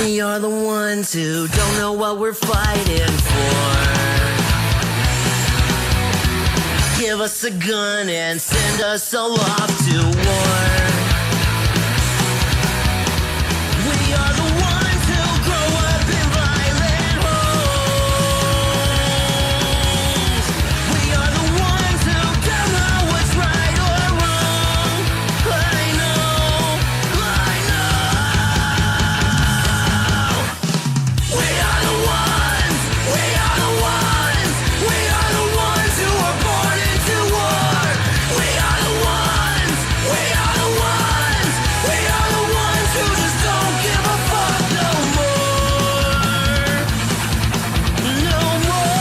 We are the ones who don't know what we're fighting for. Give us a gun and send us all off to war. We are the ones who grow up in violent homes. We are the ones who don't know what's right or wrong. I know. We are the ones who were born into war. We are the ones who just don't give a fuck no more. No more.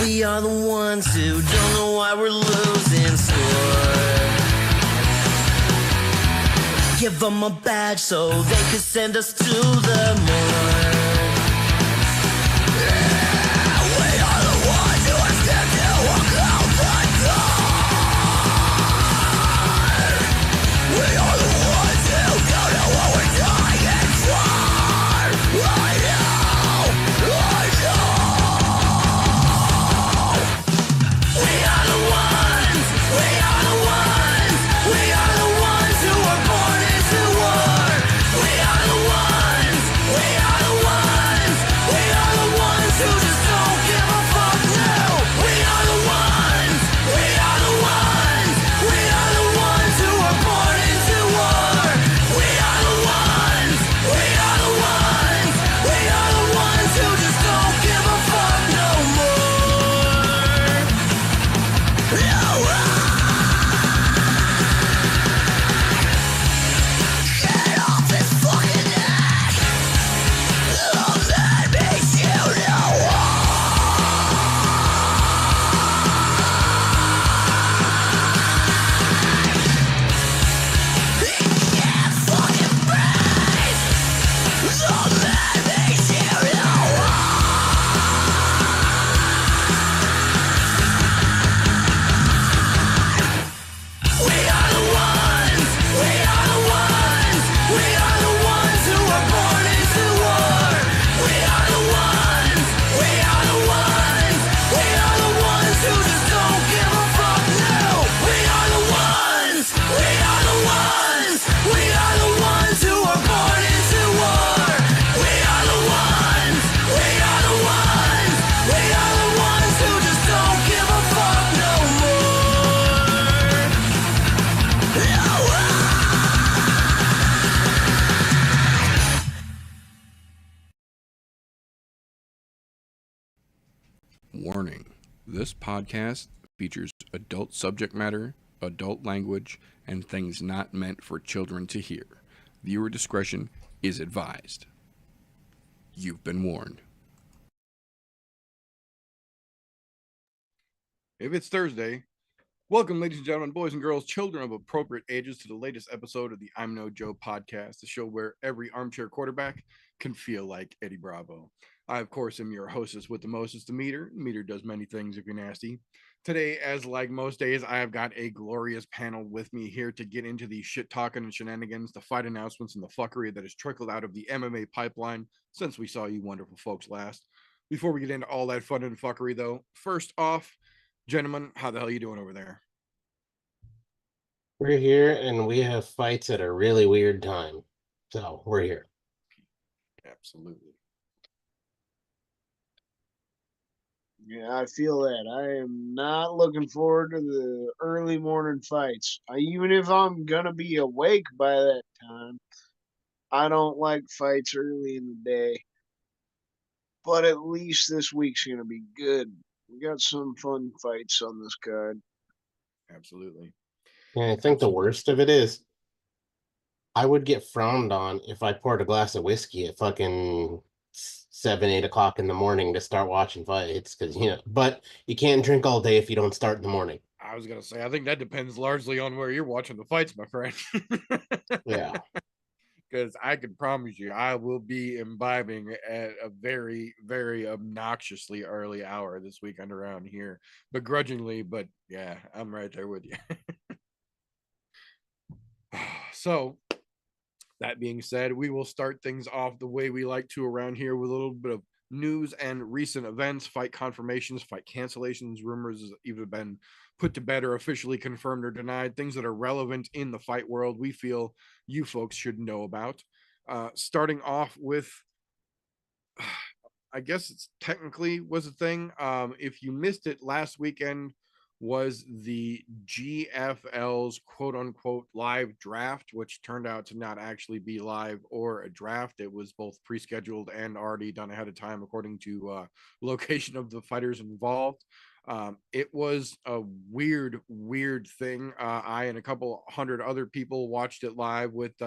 We are the ones who don't know why we're losing score. Give them a badge so they could send us to the morgue. We are the ones who are scared to walk out front door. We are the ones who don't know what we're dying for. I know. We are the ones who were born into war. We are the ones who just don't give a fuck now. We are the ones who were born into war. We are the ones who just don't give a fuck no more. No. Get off his fucking neck. That makes you know he can't fucking breathe. That makes you know we are the ones who were born into war. We are the ones who just don't give a fuck now. We are the ones who were born into war. We are the ones who just don't give a fuck no more. Warning: this podcast features adult subject matter, adult language, and things not meant for children to hear. Viewer discretion is advised. You've been warned. If it's Thursday, welcome, ladies and gentlemen, boys and girls, children of appropriate ages, to the latest episode of the I'm No Joe podcast, the show where every armchair quarterback can feel like Eddie Bravo. I, of course, am your hostess with the mostest, the Meter. Meter does many things if you're nasty. Today, as like most days, I have got a glorious panel with me here to get into the shit talking and shenanigans, the fight announcements, and the fuckery that has trickled out of the MMA pipeline since we saw you wonderful folks last. Before we get into all that fun and fuckery, though, first off, gentlemen, how the hell are you doing over there? We're here and we have fights at a really weird time. So we're here. Absolutely. Yeah, I feel that. I am not looking forward to the early morning fights. Even if I'm going to be awake by that time, I don't like fights early in the day. But at least this week's going to be good. We got some fun fights on this card. Absolutely. And I think the worst of it is I would get frowned on if I poured a glass of whiskey at fucking 7, 8 o'clock in the morning to start watching fights, because but you can't drink all day if you don't start in the morning. I was gonna say, I think that depends largely on where you're watching the fights, my friend. Yeah. Because I can promise you, I will be imbibing at a very, very obnoxiously early hour this weekend around here, begrudgingly, but yeah, I'm right there with you. So, That being said, we will start things off the way we like to around here with a little bit of news and recent events, fight confirmations, fight cancellations, rumors has either been put to bed or officially confirmed or denied, things that are relevant in the fight world we feel you folks should know about. Starting off with, I guess it's technically was a thing. If you missed it, last weekend was the GFL's quote unquote live draft, which turned out to not actually be live or a draft. It was both pre-scheduled and already done ahead of time according to location of the fighters involved. It was a weird thing. I and a couple hundred other people watched it live with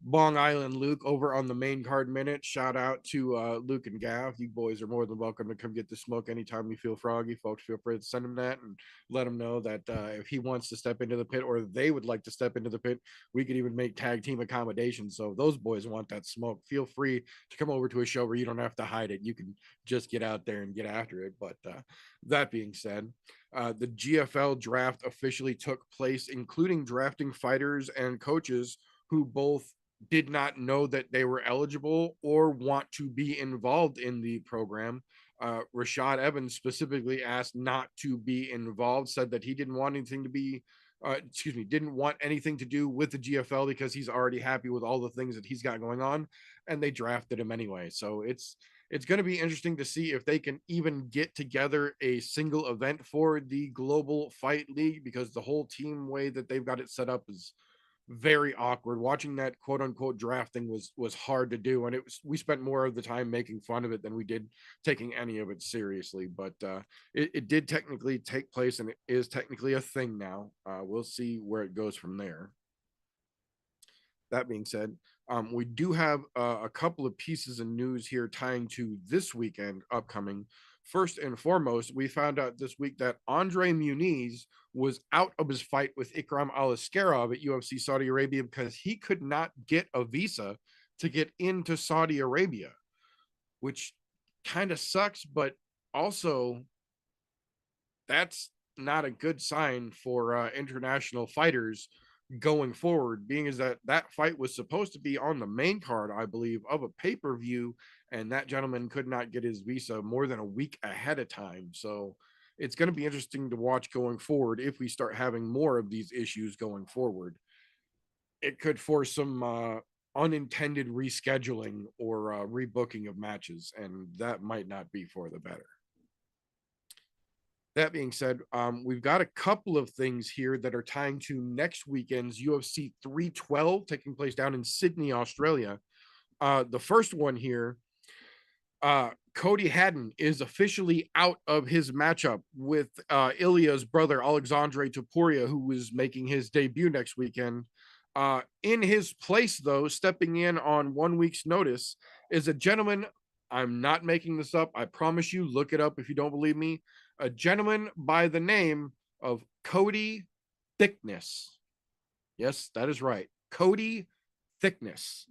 Long Island Luke over on the main card minute. Shout out to Luke and Gav. You boys are more than welcome to come get the smoke anytime you feel froggy. Folks, feel free to send him that and let him know that if he wants to step into the pit or they would like to step into the pit, we could even make tag team accommodations. So if those boys want that smoke, feel free to come over to a show where you don't have to hide it. You can just get out there and get after it. But that being said, the GFL draft officially took place, including drafting fighters and coaches who both did not know that they were eligible or want to be involved in the program. Rashad Evans specifically asked not to be involved, said that he didn't want anything to be, didn't want anything to do with the GFL because he's already happy with all the things that he's got going on, and they drafted him anyway. So it's going to be interesting to see if they can even get together a single event for the Global Fight League, because the whole team way that they've got it set up is very awkward. Watching that quote unquote drafting was hard to do, and we spent more of the time making fun of it than we did taking any of it seriously. But it did technically take place, and it is technically a thing now. We'll see where it goes from there. That being said, we do have a couple of pieces of news here tying to this weekend upcoming. First and foremost, we found out this week that Andre Muniz was out of his fight with Ikram Aliskerov at UFC Saudi Arabia because he could not get a visa to get into Saudi Arabia, which kind of sucks, but also that's not a good sign for international fighters going forward, being is that fight was supposed to be on the main card, I believe, of a pay-per-view, and that gentleman could not get his visa more than a week ahead of time. So it's going to be interesting to watch going forward if we start having more of these issues going forward. It could force some unintended rescheduling or rebooking of matches, and that might not be for the better. That being said, we've got a couple of things here that are tying to next weekend's UFC 312 taking place down in Sydney, Australia. The first one here, Cody Haddon is officially out of his matchup with Ilya's brother, Alexandre Topuria, who was making his debut next weekend. In his place, though, stepping in on 1 week's notice, is a gentleman. I'm not making this up. I promise you, look it up if you don't believe me. A gentleman by the name of Cody Thickness. Yes, that is right. Cody Thickness.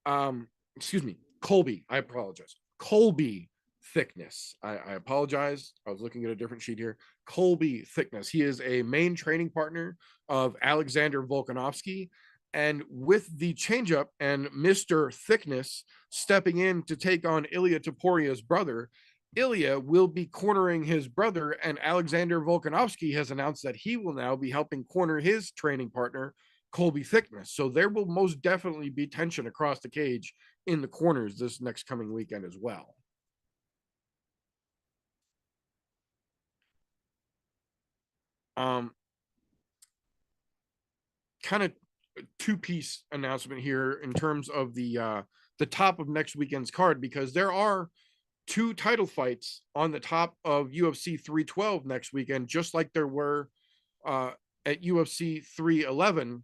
Colby. I apologize. Colby Thickness. I apologize. I was looking at a different sheet here. Colby Thickness. He is a main training partner of Alexander Volkanovski. And with the changeup and Mr. Thickness stepping in to take on Ilya Topuria's brother, Ilya will be cornering his brother, and Alexander Volkanovski has announced that he will now be helping corner his training partner, Colby Thickness. So there will most definitely be tension across the cage in the corners this next coming weekend as well. Kind of two-piece announcement here in terms of the top of next weekend's card, because there are two title fights on the top of UFC 312 next weekend, just like there were at UFC 311.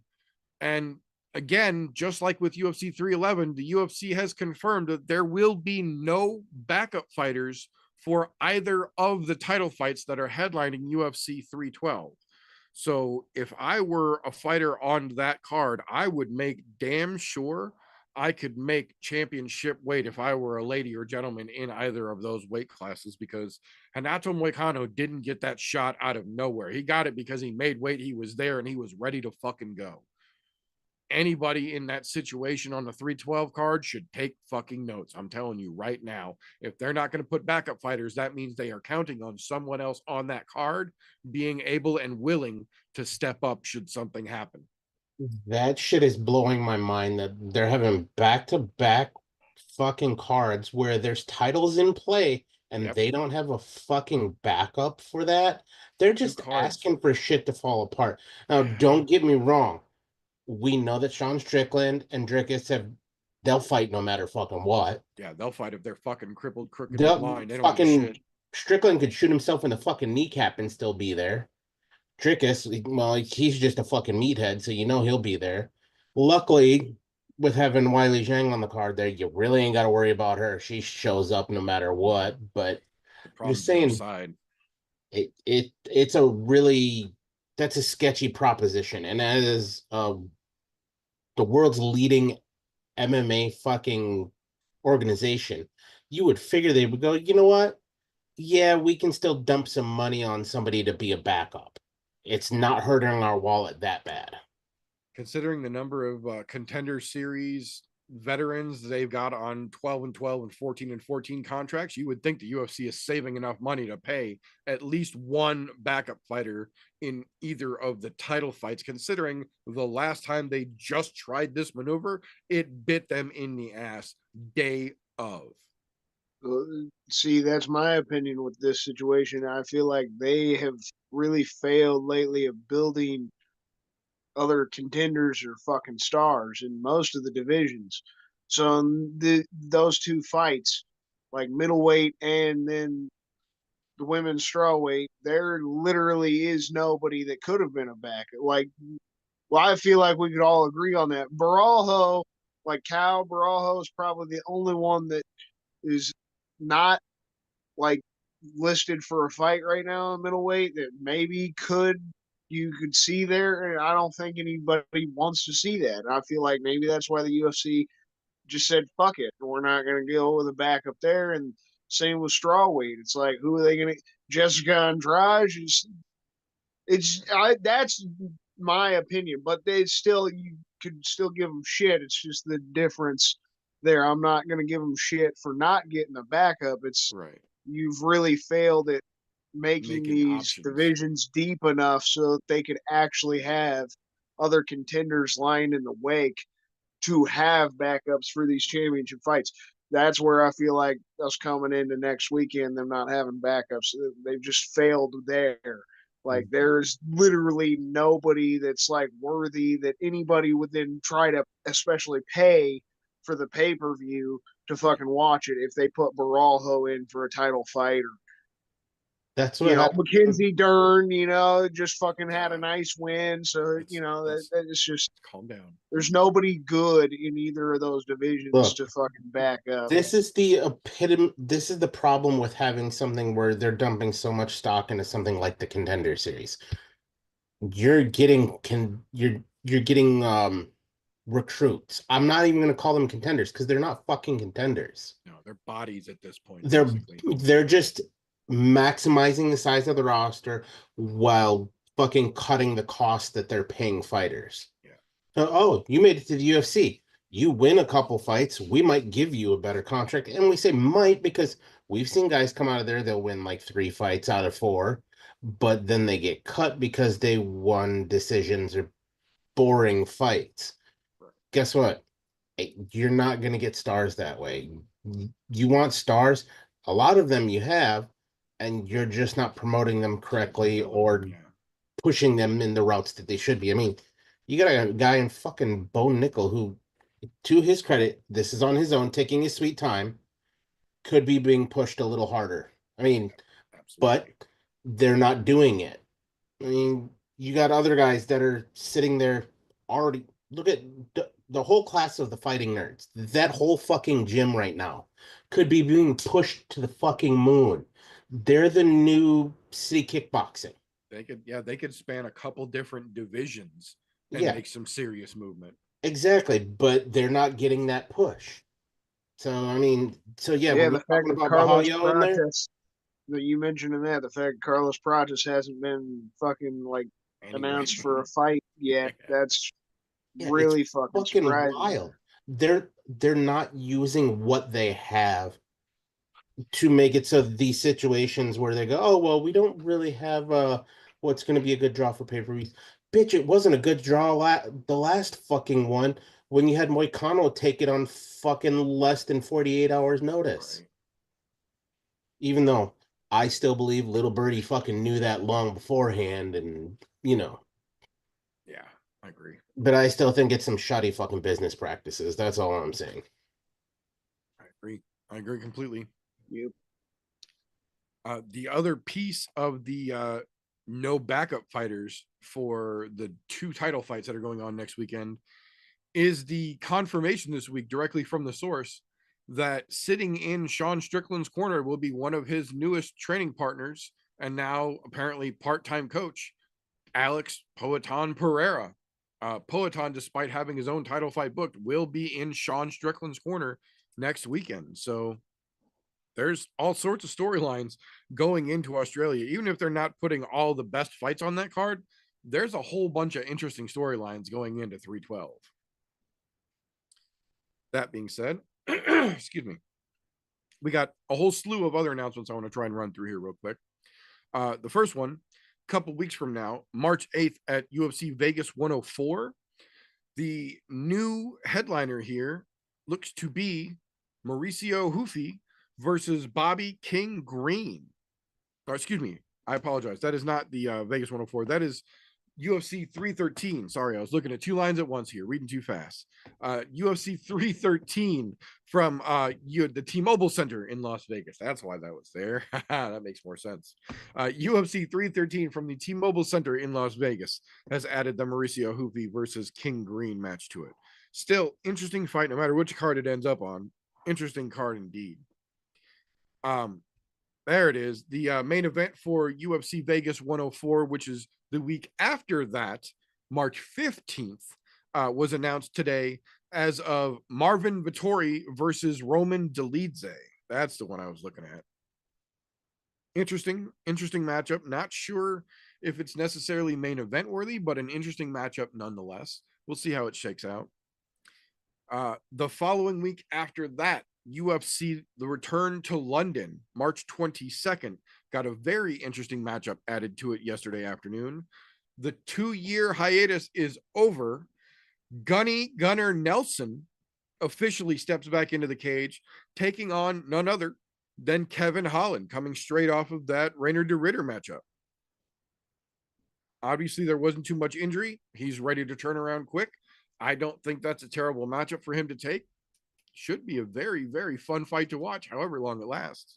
And again, just like with UFC 311, the UFC has confirmed that there will be no backup fighters for either of the title fights that are headlining UFC 312. So if I were a fighter on that card, I would make damn sure I could make championship weight if I were a lady or gentleman in either of those weight classes, because Renato Moicano didn't get that shot out of nowhere. He got it because he made weight, he was there, and he was ready to fucking go. anybody in that situation on the 312 card should take fucking notes. I'm telling you right now, if they're not going to put backup fighters, that means they are counting on someone else on that card being able and willing to step up should something happen. That shit is blowing my mind that they're having back-to-back fucking cards where there's titles in play and Yep. they don't have a fucking backup for that. They're just cards. asking for shit to fall apart. Now, don't get me wrong. We know that Sean Strickland and Drickus they'll fight no matter fucking what. Yeah, they'll fight if they're fucking crippled, crooked, They'll and blind. They don't give a fucking shit. Strickland could shoot himself in the fucking kneecap and still be there. Drickus, well, he's just a fucking meathead, so you know he'll be there. Luckily, with having Wiley Zhang on the card there, you really ain't got to worry about her. She shows up no matter what. But I'm just saying, side. it's a really that's a sketchy proposition, and as the world's leading MMA fucking organization, you would figure they would go, you know what? Yeah, we can still dump some money on somebody to be a backup. It's not hurting our wallet that bad. Considering the number of contender series veterans they've got on 12 and 12 and 14 and 14 contracts, you would think the UFC is saving enough money to pay at least one backup fighter in either of the title fights, considering the last time they just tried this maneuver, it bit them in the ass day of. See, that's my opinion with this situation. I feel like they have really failed lately of building other contenders or fucking stars in most of the divisions. So those two fights, like middleweight and then the women's strawweight, there literally is nobody that could have been a backup. Like, well, I feel like we could all agree on that. Barajo, like Cal Barajo, is probably the only one that is not like listed for a fight right now in middleweight that maybe you could see there. And I don't think anybody wants to see that. And I feel like maybe that's why the UFC just said, fuck it. We're not going to go with a backup there. And same with strawweight. It's like, who are they going to? Jessica Andrade? That's my opinion, but you could still give them shit. It's just the difference there. I'm not going to give them shit for not getting a backup. It's right. You've really failed at making these options. divisions deep enough so that they could actually have other contenders lying in the wake to have backups for these championship fights. That's where I feel like us coming into next weekend, them not having backups, they've just failed there. Like there's literally nobody that's like worthy that anybody would then try to especially pay for the pay-per-view to fucking watch it if they put Baralho in for a title fight, or that's what happened. Mackenzie Dern, just fucking had a nice win. So, that it's just calm down. There's nobody good in either of those divisions to fucking back up. This is the epitome. This is the problem with having something where they're dumping so much stock into something like the Contender Series. You're getting recruits. I'm not even going to call them contenders because they're not fucking contenders. No, they're bodies at this point. They're just maximizing the size of the roster while fucking cutting the cost that they're paying fighters. Yeah. Oh, you made it to the UFC. You win a couple fights, we might give you a better contract. And we say might because we've seen guys come out of there, they'll win like 3 fights out of 4, but then they get cut because they won decisions or boring fights. Right. Guess what? You're not going to get stars that way. You want stars, a lot of them you have, and you're just not promoting them correctly or pushing them in the routes that they should be. I mean, you got a guy in fucking Bo Nickel who, to his credit, this is on his own, taking his sweet time, could be being pushed a little harder. I mean, but they're not doing it. I mean, you got other guys that are sitting there already. Look at the whole class of the fighting nerds. That whole fucking gym right now could be being pushed to the fucking moon. They're the new city kickboxing. They could span a couple different divisions and make some serious movement. Exactly, but they're not getting that push. So I mean, the fact that Carlos Prates, that you mentioned in that, the fact Carlos Prates hasn't been fucking like announced for a fight yet, Yeah, it's really fucking fucking surprising. wild. They're not using what they have to make it so these situations where they go, oh well, we don't really have what's going to be a good draw for pay-per-views. Bitch, it wasn't a good draw the last fucking one when you had Moicano take it on fucking less than 48 hours notice. Right. Even though I still believe Little Birdie fucking knew that long beforehand, and Yeah, I agree. but I still think it's some shoddy fucking business practices. That's all I'm saying. I agree. I agree completely. Yep. The other piece of the no backup fighters for the 2 title fights that are going on next weekend is the confirmation this week directly from the source that sitting in Sean Strickland's corner will be one of his newest training partners and now apparently part-time coach, Alex Poatan Pereira. Poatan, despite having his own title fight booked, will be in Sean Strickland's corner next weekend. So there's all sorts of storylines going into Australia. Even if they're not putting all the best fights on that card, there's a whole bunch of interesting storylines going into 312. That being said, excuse me, we got a whole slew of other announcements I want to try and run through here real quick. The first one, a couple weeks from now, March 8th at UFC Vegas 104, the new headliner here looks to be Mauricio Hufi versus Bobby King Green. Or excuse me, I apologize. That is not the Vegas 104. That is UFC 313. Sorry, I was looking at 2 lines at once here, reading too fast. UFC 313 from the T-Mobile Center in Las Vegas. That's why that was there. That makes more sense. UFC 313 from the T-Mobile Center in Las Vegas has added the Mauricio Hufi versus King Green match to it. Still, interesting fight, no matter which card it ends up on. Interesting card indeed. There it is. The main event for UFC Vegas 104, which is the week after that, March 15th, was announced today as of Marvin Vettori versus Roman Dolidze. That's the one I was looking at. Interesting matchup. Not sure if it's necessarily main event worthy, but an interesting matchup nonetheless. We'll see how it shakes out. The following week after that, UFC, the return to London, March 22nd, got a very interesting matchup added to it yesterday afternoon. The 2-year hiatus is over. Gunnar Nelson officially steps back into the cage, taking on none other than Kevin Holland, coming straight off of that Rainer de Ritter matchup. Obviously, there wasn't too much injury. He's ready to turn around quick. I don't think that's a terrible matchup for him to take. Should be a very, very fun fight to watch, however long it lasts.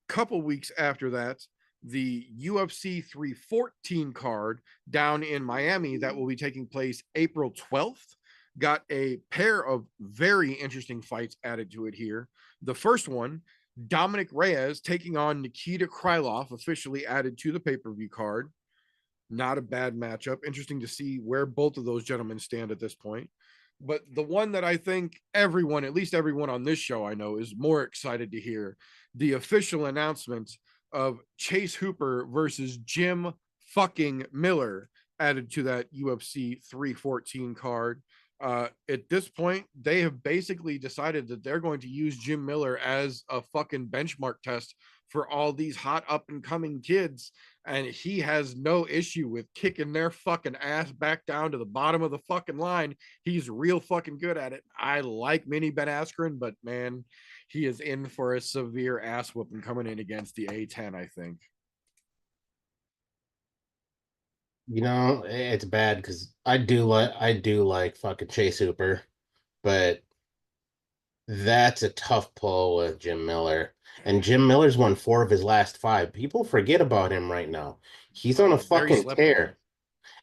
Couple weeks after that, the UFC 314 card down in Miami that will be taking place April 12th got a pair of very interesting fights added to it here. The first one, Dominic Reyes taking on Nikita Krylov, officially added to the pay-per-view card. Not a bad matchup. Interesting to see where both of those gentlemen stand at this point. But the one that I think everyone, at least everyone on this show I know, is more excited to hear, the official announcement of Chase Hooper versus Jim fucking Miller added to that UFC 314 card. At this point, they have basically decided that they're going to use Jim Miller as a fucking benchmark test for all these hot up and coming kids. And he has no issue with kicking their fucking ass back down to the bottom of the fucking line. He's real fucking good at it. I like Mini Ben Askren, but man, he is in for a severe ass whooping coming in against the A10, I think. It's bad because I do like fucking Chase Hooper, but that's a tough pull with Jim Miller. And Jim Miller's won 4 of his last 5. People forget about him right now. He's on a fucking tear.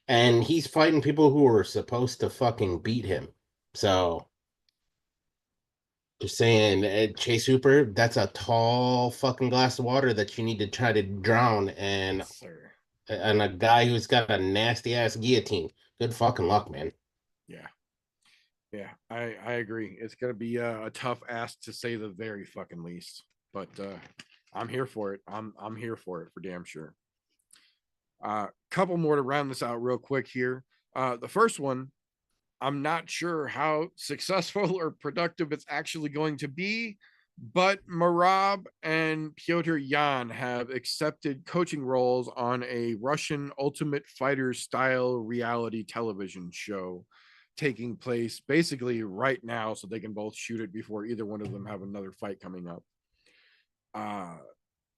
And he's fighting people who are supposed to fucking beat him. So, just saying, Chase Hooper, that's a tall fucking glass of water that you need to try to drown. And, and a guy who's got a nasty ass guillotine. Good fucking luck, man. Yeah, I agree. It's gonna be a tough ask to say the very fucking least, but I'm here for it. I'm here for it for damn sure. Couple more to round this out real quick here. The first one, I'm not sure how successful or productive it's actually going to be, but Marab and Pyotr Yan have accepted coaching roles on a Russian Ultimate Fighter style reality television show taking place basically right now, so they can both shoot it before either one of them have another fight coming up.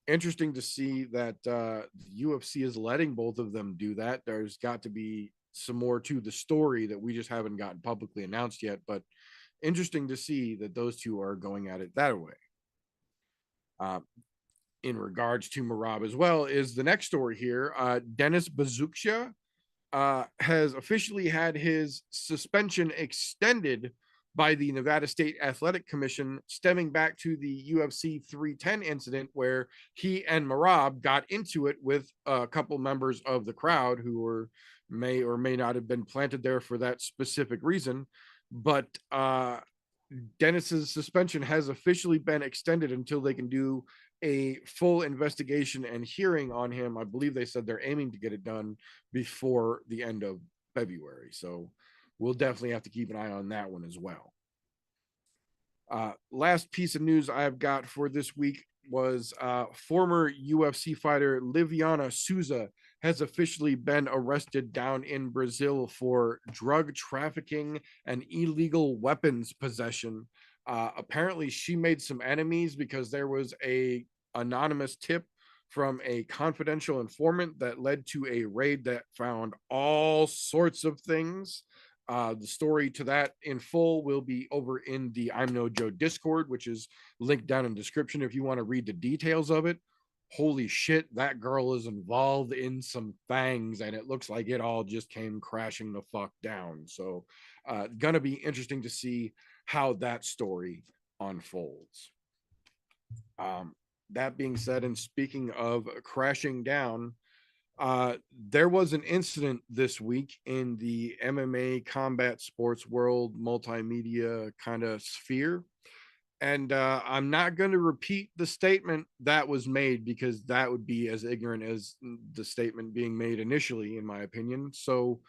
Interesting to see that the UFC is letting both of them do that. There's got to be some more to the story that we just haven't gotten publicly announced yet, but interesting to see that those two are going at it that way. In regards to Marab as well, is the next story here. Dennis Bazuksha has officially had his suspension extended by the Nevada State Athletic Commission, stemming back to the UFC 310 incident where he and Marab got into it with a couple members of the crowd who were may or may not have been planted there for that specific reason. But Dennis's suspension has officially been extended until they can do a full investigation and hearing on him. I believe they said they're aiming to get it done before the end of February. So we'll definitely have to keep an eye on that one as well. Last piece of news I've got for this week was former UFC fighter Liviana Souza has officially been arrested down in Brazil for drug trafficking and illegal weapons possession. Apparently she made some enemies because there was a anonymous tip from a confidential informant that led to a raid that found all sorts of things. The story to that in full will be over in the ImNoJoe Discord, which is linked down in the description if you want to read the details of it. Holy shit, that girl is involved in some things, and it looks like it all just came crashing the fuck down. So gonna be interesting to see how that story unfolds. That being said, and speaking of crashing down, there was an incident this week in the MMA combat sports world multimedia kind of sphere. And I'm not going to repeat the statement that was made because that would be as ignorant as the statement being made initially, in my opinion. So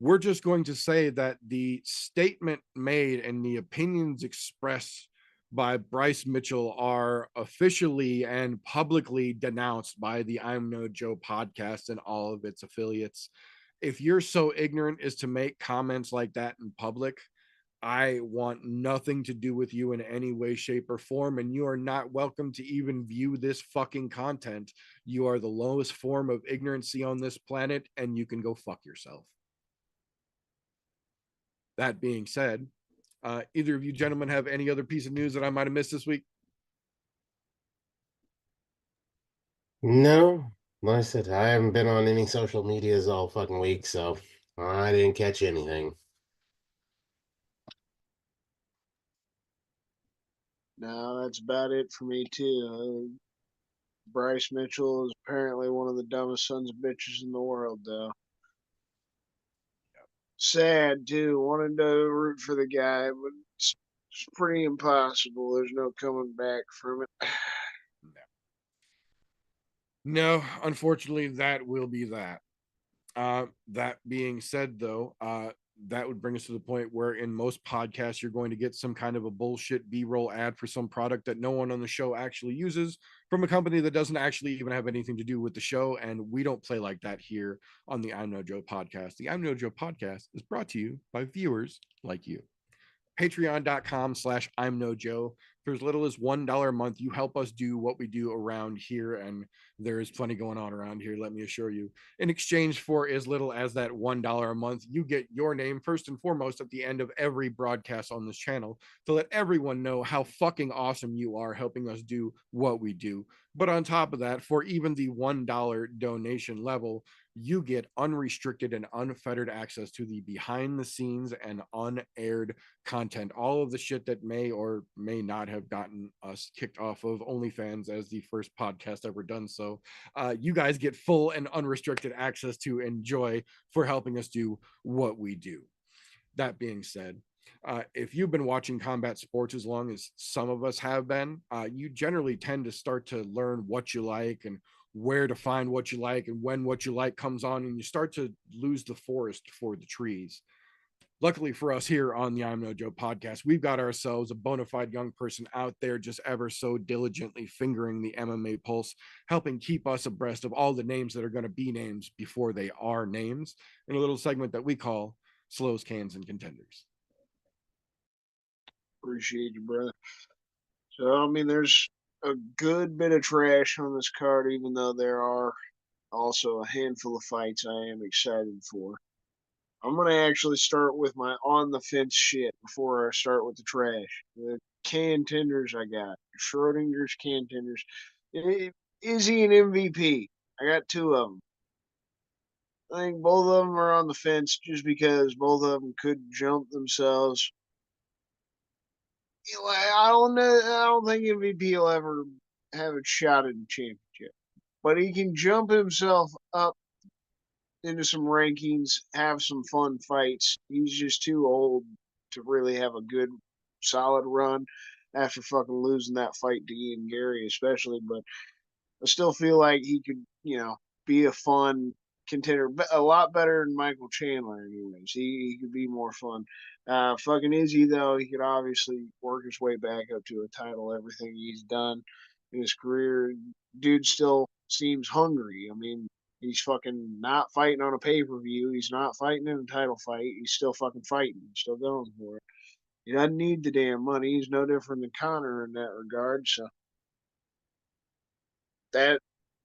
we're just going to say that the statement made and the opinions expressed by Bryce Mitchell are officially and publicly denounced by the ImNoJoe podcast and all of its affiliates. If you're so ignorant as to make comments like that in public, I want nothing to do with you in any way, shape, or form, and you are not welcome to even view this fucking content. You are the lowest form of ignorancy on this planet, and you can go fuck yourself. That being said, either of you gentlemen have any other piece of news that I might have missed this week? No, like I said, I haven't been on any social medias all fucking week, so I didn't catch anything. No, that's about it for me too. Bryce Mitchell is apparently one of the dumbest sons of bitches in the world, though. Sad too. Wanted to root for the guy, but it's pretty impossible. There's no coming back from it. No, unfortunately, that will be that. That being said, though, that would bring us to the point where in most podcasts, you're going to get some kind of a bullshit B-roll ad for some product that no one on the show actually uses from a company that doesn't actually even have anything to do with the show. And we don't play like that here on the ImNoJoe podcast. The ImNoJoe podcast is brought to you by viewers like you. Patreon.com/ImNoJoe. For as little as $1 a month, you help us do what we do around here, and there is plenty going on around here, let me assure you. In exchange for as little as that $1 a month, you get your name first and foremost at the end of every broadcast on this channel to let everyone know how fucking awesome you are helping us do what we do. But on top of that, for even the $1 donation level, you get unrestricted and unfettered access to the behind the scenes and unaired content, all of the shit that may or may not have gotten us kicked off of OnlyFans as the first podcast ever done so. You guys get full and unrestricted access to enjoy for helping us do what we do. That being said, if you've been watching combat sports as long as some of us have been, you generally tend to start to learn what you like and where to find what you like and when what you like comes on, and you start to lose the forest for the trees. Luckily for us here on the ImNoJo podcast, we've got ourselves a bona fide young person out there just ever so diligently fingering the MMA pulse, helping keep us abreast of all the names that are going to be names before they are names, in a little segment that we call Slows, Cans, and Contenders. Appreciate you, brother. So, I mean, there's a good bit of trash on this card, even though there are also a handful of fights I am excited for. I'm going to actually start with my on the fence shit before I start with the trash. The contenders I got. Schrodinger's contenders. Is he an MVP? I got two of them. I think both of them are on the fence just because both of them could jump themselves. I don't know. I don't think MVP will ever have a shot at the championship, but he can jump himself up into some rankings, have some fun fights. He's just too old to really have a good, solid run after fucking losing that fight to Ian Gary, especially. But I still feel like he could, be a fun contender, a lot better than Michael Chandler. Anyways, he could be more fun. Fucking Izzy though, he could obviously work his way back up to a title. Everything he's done in his career, dude still seems hungry. I mean, he's fucking not fighting on a pay per view. He's not fighting in a title fight. He's still fucking fighting. He's still going for it. He doesn't need the damn money. He's no different than Connor in that regard. So that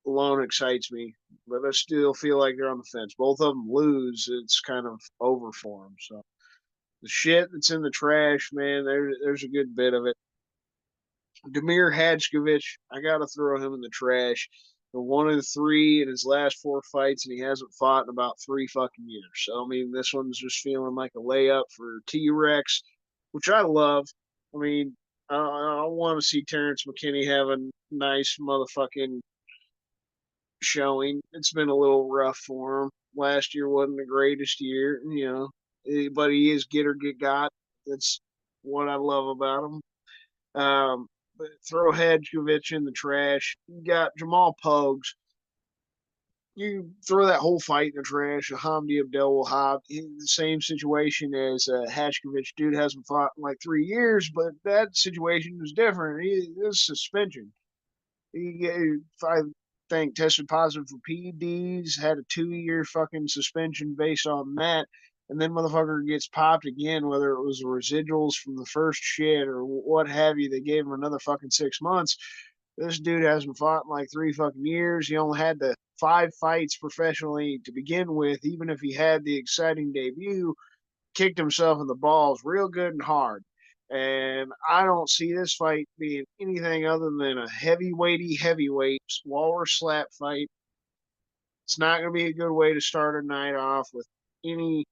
alone excites me. But I still feel like they're on the fence. Both of them lose. It's kind of over for them. So the shit that's in the trash, man, there's a good bit of it. Damir Hadjkovic, I got to throw him in the trash. The 1-3 in his last 4 fights, and he hasn't fought in about 3 fucking years. So, I mean, this one's just feeling like a layup for T-Rex, which I love. I mean, I want to see Terrence McKinney have a nice motherfucking showing. It's been a little rough for him. Last year wasn't the greatest year, but he is get or get got. That's what I love about him. But throw Hadjkovic in the trash. You got Jamal Pogues. You throw that whole fight in the trash. Hamdi Abdel Wahab, the same situation as Hadjkovic. Dude hasn't fought in like 3 years, but that situation was different. He was suspension. I think, tested positive for PEDs, had a 2-year fucking suspension based on that, and then motherfucker gets popped again, whether it was the residuals from the first shit or what have you. They gave him another fucking 6 months. This dude hasn't fought in like 3 fucking years. He only had the 5 fights professionally to begin with, even if he had the exciting debut, kicked himself in the balls real good and hard. And I don't see this fight being anything other than a heavyweight walrus slap fight. It's not going to be a good way to start a night off with any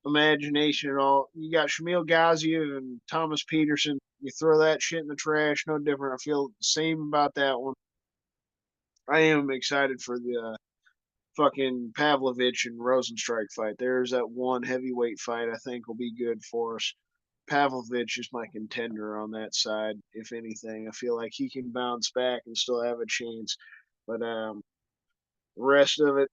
imagination at all. You got Shamil Gaziev and Thomas Peterson. You throw that shit in the trash, no different. I feel the same about that one. I am excited for the fucking Pavlovich and Rosenstrike fight. There's that one heavyweight fight I think will be good for us. Pavlovich is my contender on that side, if anything. I feel like he can bounce back and still have a chance. But the rest of it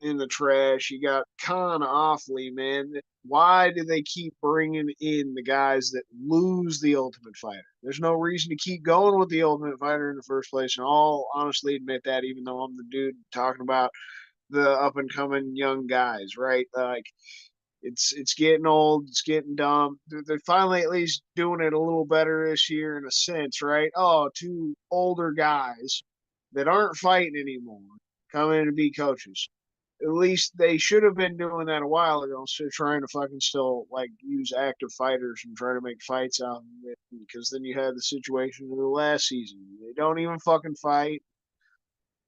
in the trash, you got kind of awfully, man. Why do they keep bringing in the guys that lose the Ultimate Fighter? There's no reason to keep going with the Ultimate Fighter in the first place. And I'll honestly admit that, even though I'm the dude talking about the up and coming young guys, right? Like, it's getting old, it's getting dumb. They're finally at least doing it a little better this year in a sense, right? Oh, 2 older guys that aren't fighting anymore come in to be coaches. At least they should have been doing that a while ago instead of trying to fucking still like use active fighters and try to make fights out of it. Because then you had the situation of the last season. They don't even fucking fight.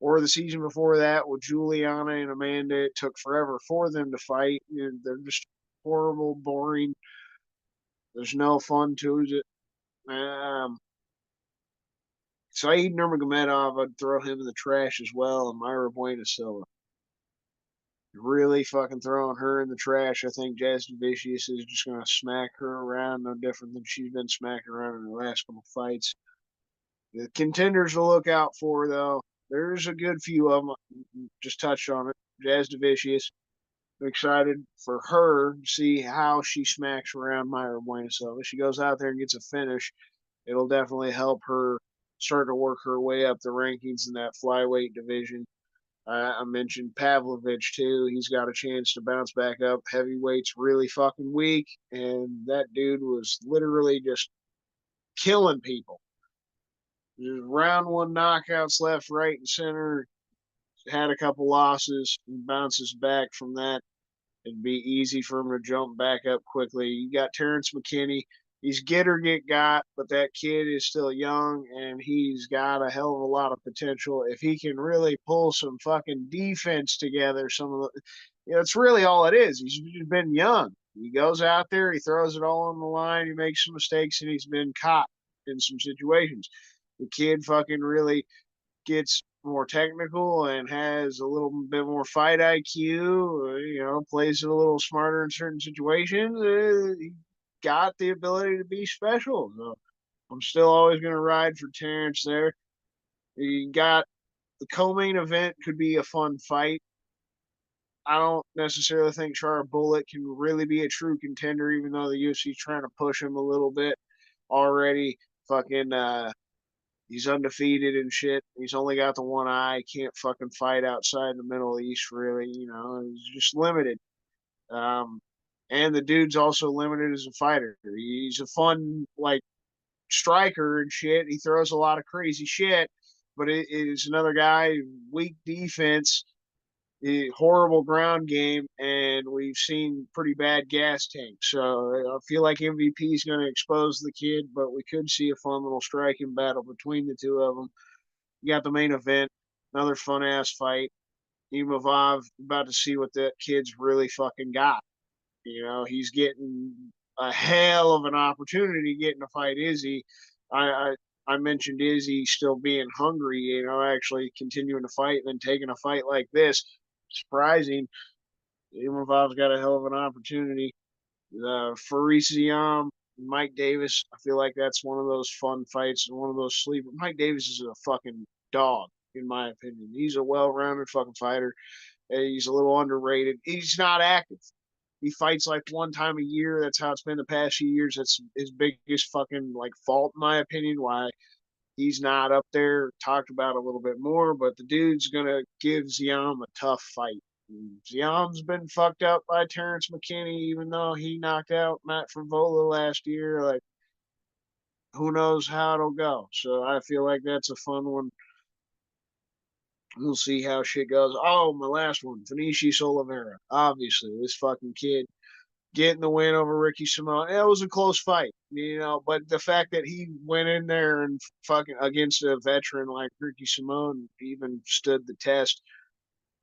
Or the season before that with Juliana and Amanda, it took forever for them to fight. They're just horrible, boring. There's no fun to it. Saeed Nurmagomedov, I'd throw him in the trash as well, and Myra Buena Silva. Really fucking throwing her in the trash. I think Jasmine Vicious is just going to smack her around, no different than she's been smacking around in the last couple fights. The contenders to look out for, though, there's a good few of them. Just touched on it. Jazz Devicious. I'm excited for her to see how she smacks around Myra Buenaselva. If she goes out there and gets a finish, it'll definitely help her start to work her way up the rankings in that flyweight division. I mentioned Pavlovich too. He's got a chance to bounce back up. Heavyweight's really fucking weak, and that dude was literally just killing people. Just round one knockouts left, right, and center. Had a couple losses and bounces back from that. It'd be easy for him to jump back up quickly. You got Terrence McKinney. He's get or get got, but that kid is still young and he's got a hell of a lot of potential. If he can really pull some fucking defense together, some of the, it's really all it is. He's just been young. He goes out there, he throws it all on the line, he makes some mistakes, and he's been caught in some situations. The kid fucking really gets more technical and has a little bit more fight IQ, plays it a little smarter in certain situations. He got the ability to be special. So I'm still always going to ride for Terrence there. You got the co-main event could be a fun fight. I don't necessarily think Char Bullet can really be a true contender, even though the UFC's trying to push him a little bit already. Fucking he's undefeated and shit. He's only got the one eye. Can't fucking fight outside the Middle East, really. He's just limited. And the dude's also limited as a fighter. He's a fun, striker and shit. He throws a lot of crazy shit, but it is another guy, weak defense, horrible ground game, and we've seen pretty bad gas tank. So I feel like MVP is going to expose the kid, but we could see a fun little striking battle between the two of them. You got the main event, another fun ass fight. Imavov, about to see what that kid's really fucking got. He's getting a hell of an opportunity getting to fight Izzy. I mentioned Izzy still being hungry, actually continuing to fight and then taking a fight like this. Surprising. Imavov's got a hell of an opportunity. Faris Ziam, Mike Davis, I feel like that's one of those fun fights and one of those sleeper. Mike Davis is a fucking dog, in my opinion. He's a well-rounded fucking fighter. He's a little underrated. He's not active. He fights like one time a year. That's how it's been the past few years. That's his biggest fucking fault, in my opinion, why he's not up there, talked about a little bit more, but the dude's going to give Ziam a tough fight. Ziam's been fucked up by Terrence McKinney, even though he knocked out Matt Favola last year. Who knows how it'll go. So I feel like that's a fun one. We'll see how shit goes. Oh, my last one, Vinicius Oliveira. Obviously, this fucking kid getting the win over Ricky Simone. It was a close fight, but the fact that he went in there and fucking against a veteran like Ricky Simone even stood the test.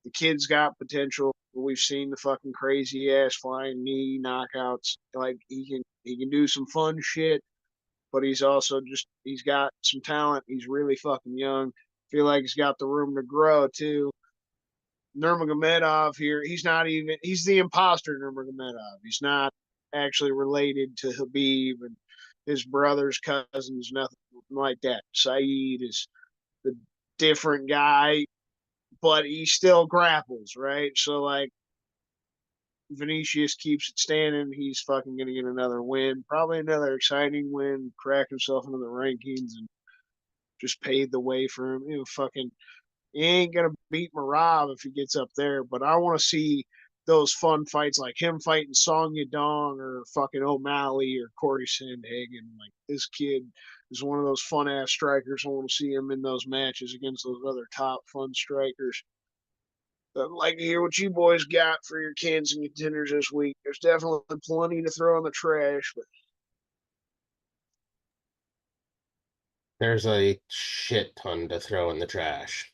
The kid's got potential. We've seen the fucking crazy ass flying knee knockouts. He can do some fun shit, but he's also he's got some talent. He's really fucking young. Feel like he's got the room to grow too. Nurmagomedov here, he's the imposter Nurmagomedov. He's not actually related to Habib and his brother's cousins, nothing like that. Saeed is the different guy, but he still grapples, right? So Vinicius keeps it standing. He's fucking gonna get another win, probably another exciting win, crack himself into the rankings and just paved the way for him. He ain't gonna beat Marab if he gets up there, but I want to see those fun fights like him fighting Song Yadong or fucking O'Malley or Corey Sandhagen. This kid is one of those fun ass strikers. I want to see him in those matches against those other top fun strikers. I'd like to hear what you boys got for your cans and contenders this week. There's definitely plenty to throw in the trash, but There's a shit ton to throw in the trash.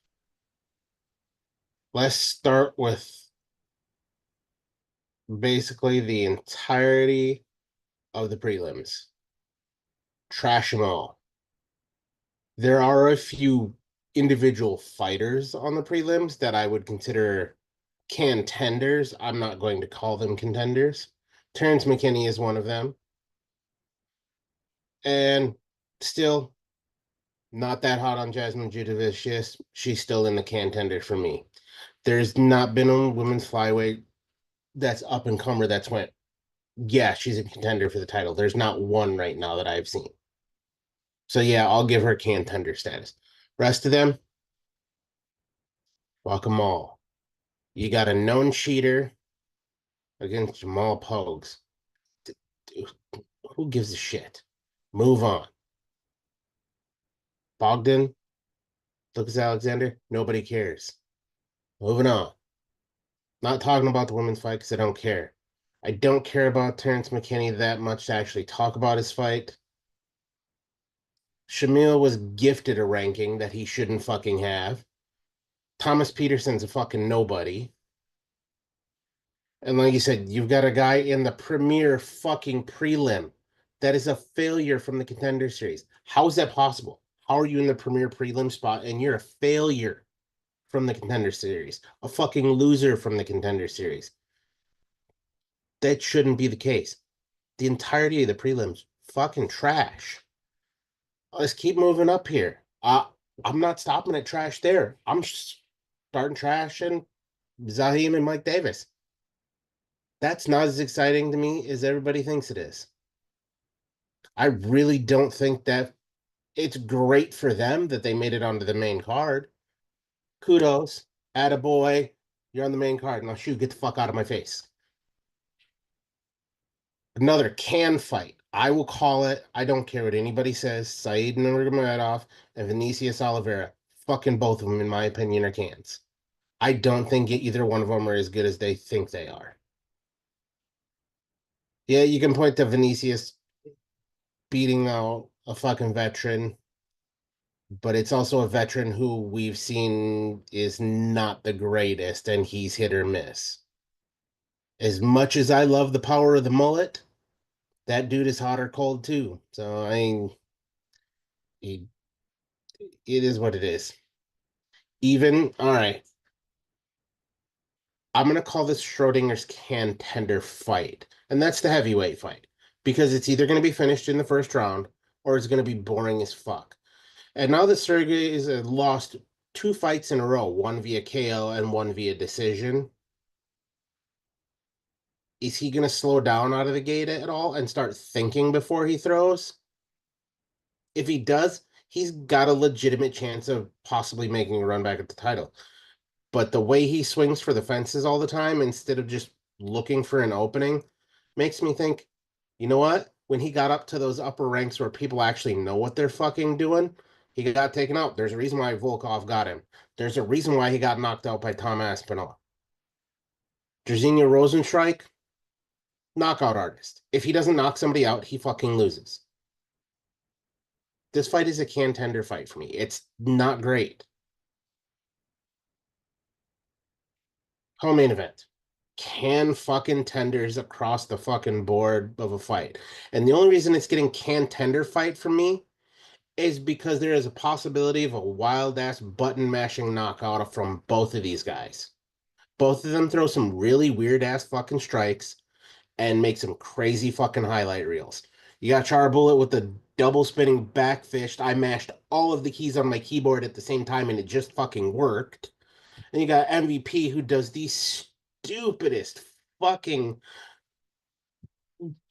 Let's start with basically the entirety of the prelims. Trash them all. There are a few individual fighters on the prelims that I would consider contenders. I'm not going to call them contenders. Terrence McKinney is one of them. And still, Not that hot on Jasmine Judovicius. She's still in the contender for me. There's not been a women's flyweight that's up and comer that's went, yeah, she's a contender for the title. There's not one right now that I've seen. So yeah, I'll give her contender status. Rest of them, fuck them all. You got a known cheater against Jamal Pogues. Dude, who gives a shit? Move on. Bogdan, Lucas Alexander, nobody cares. Moving on. Not talking about the women's fight because I don't care. I don't care about Terrence McKinney that much to actually talk about his fight. Shamil was gifted a ranking that he shouldn't fucking have. Thomas Peterson's a fucking nobody. And like you said, you've got a guy in the premier fucking prelim that is a failure from the Contender Series. How is that possible? How are you in the premier prelim spot and you're a failure from the Contender Series? A fucking loser from the Contender Series. That shouldn't be the case. The entirety of the prelims, fucking trash. Let's keep moving up here. I'm not stopping at trash there. I'm starting trash and Zahim and Mike Davis. That's not as exciting to me as everybody thinks it is. I really don't think that it's great for them that they made it onto the main card. Kudos. Attaboy. You're on the main card. Now shoot, get the fuck out of my face. Another can fight. I will call it. I don't care what anybody says. Saeed Nurmagomedov and Vinicius Oliveira. Fucking both of them, in my opinion, are cans. I don't think either one of them are as good as they think they are. Yeah, you can point to Vinicius beating out a fucking veteran, but it's also a veteran who we've seen is not the greatest, and he's hit or miss. As much as I love the power of the mullet, that dude is hot or cold too. So I mean, it is what it is. Even all right. I'm gonna call this Schrodinger's contender fight, and that's the heavyweight fight because it's either gonna be finished in the first round or it's gonna be boring as fuck. And now that Sergey is lost 2 fights in a row, one via KO and one via decision, is he gonna slow down out of the gate at all and start thinking before he throws? If he does, he's got a legitimate chance of possibly making a run back at the title. But the way he swings for the fences all the time instead of just looking for an opening makes me think, you know what? When he got up to those upper ranks where people actually know what they're fucking doing, he got taken out. There's a reason why Volkov got him. There's a reason why he got knocked out by Tom Aspinall. Jairzinho Rosenstrike, knockout artist. If he doesn't knock somebody out, he fucking loses. This fight is a contender fight for me. It's not great. Co-main event. Can fucking tenders across the fucking board of a fight. And the only reason it's getting contender fight for me is because there is a possibility of a wild ass button mashing knockout from both of these guys. Both of them throw some really weird ass fucking strikes and make some crazy fucking highlight reels. You got Char Bullet with the double spinning back fist. I mashed all of the keys on my keyboard at the same time and it just fucking worked. And you got MVP who does the stupidest fucking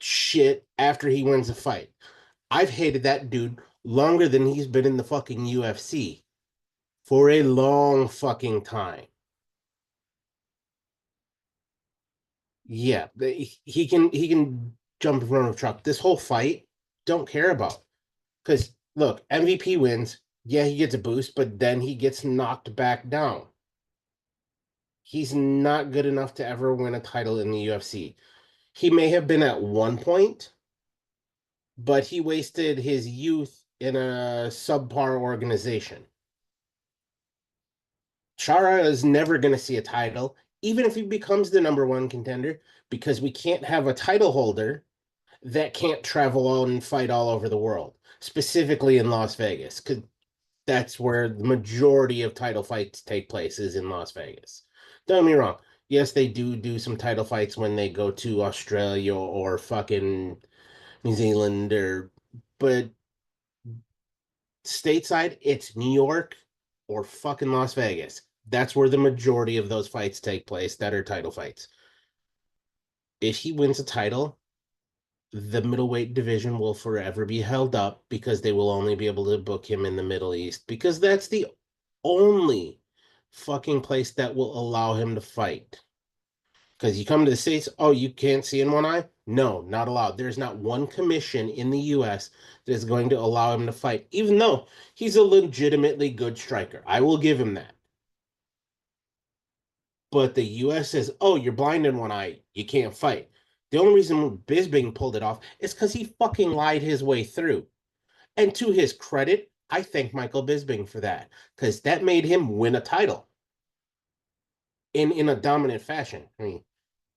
shit after he wins a fight. I've hated that dude longer than he's been in the fucking UFC for a long fucking time. Yeah, he can jump in front of a truck. This whole fight, don't care about. Because look, MVP wins. Yeah, he gets a boost, but then he gets knocked back down. He's not good enough to ever win a title in the UFC. He may have been at one point, but he wasted his youth in a subpar organization. Chara is never going to see a title, even if he becomes the #1 contender, because we can't have a title holder that can't travel out and fight all over the world, specifically in Las Vegas, because that's where the majority of title fights take place is in Las Vegas. Don't get me wrong. Yes, they do some title fights when they go to Australia or fucking New Zealand but Stateside, it's New York or fucking Las Vegas. That's where the majority of those fights take place that are title fights. If he wins a title, the middleweight division will forever be held up because they will only be able to book him in the Middle East because that's the only fucking place that will allow him to fight. Because you come to the States, oh, you can't see in one eye? No, not allowed. There's not one commission in the US that is going to allow him to fight, even though he's a legitimately good striker. I will give him that. But the US says, oh, you're blind in one eye. You can't fight. The only reason Bisping pulled it off is because he fucking lied his way through. And to his credit, I thank Michael Bisping for that. Because that made him win a title. In a dominant fashion. I mean,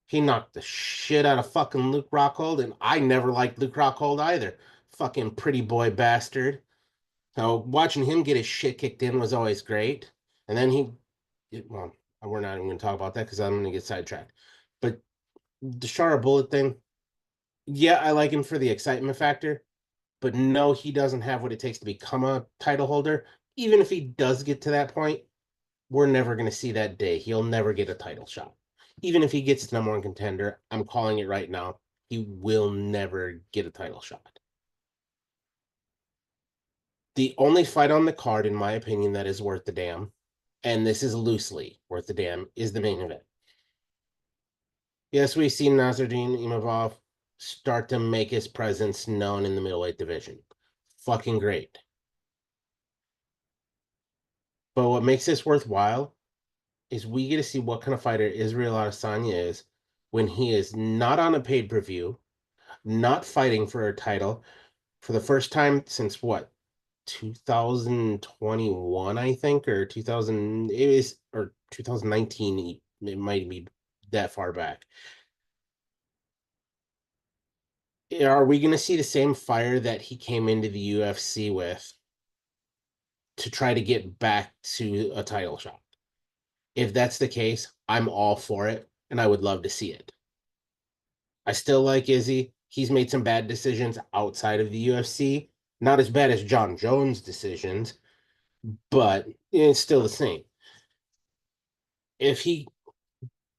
he knocked the shit out of fucking Luke Rockhold, and I never liked Luke Rockhold either. Fucking pretty boy bastard. So watching him get his shit kicked in was always great. And then well, we're not even going to talk about that because I'm going to get sidetracked. But the Shara Bullet thing, yeah, I like him for the excitement factor, but no, he doesn't have what it takes to become a title holder. Even if he does get to that point, we're never going to see that day. He'll never get a title shot. Even if he gets the number one contender, I'm calling it right now, he will never get a title shot. The only fight on the card, in my opinion, that is worth the damn, and this is loosely worth the damn, is the main event. Yes, we've seen Nasruddin Imavov start to make his presence known in the middleweight division. Fucking great. But what makes this worthwhile is we get to see what kind of fighter Israel Adesanya is when he is not on a paid-per-view, not fighting for a title for the first time since what? 2021, I think, or 2000, it was, or 2019, it might be that far back. Are we going to see the same fire that he came into the UFC with to try to get back to a title shot? If that's the case, I'm all for it, and I would love to see it. I still like Izzy. He's made some bad decisions outside of the UFC. Not as bad as John Jones' decisions, but it's still the same. If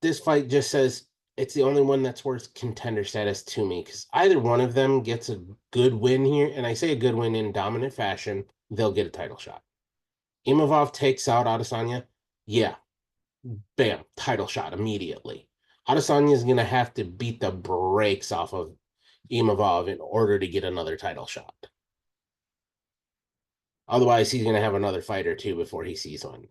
this fight just says it's the only one that's worth contender status to me, because either one of them gets a good win here, and I say a good win in dominant fashion, they'll get a title shot. Imavov takes out Adesanya, yeah, bam, title shot immediately. Adesanya is going to have to beat the brakes off of Imavov in order to get another title shot. Otherwise, he's going to have another fight or two before he sees one.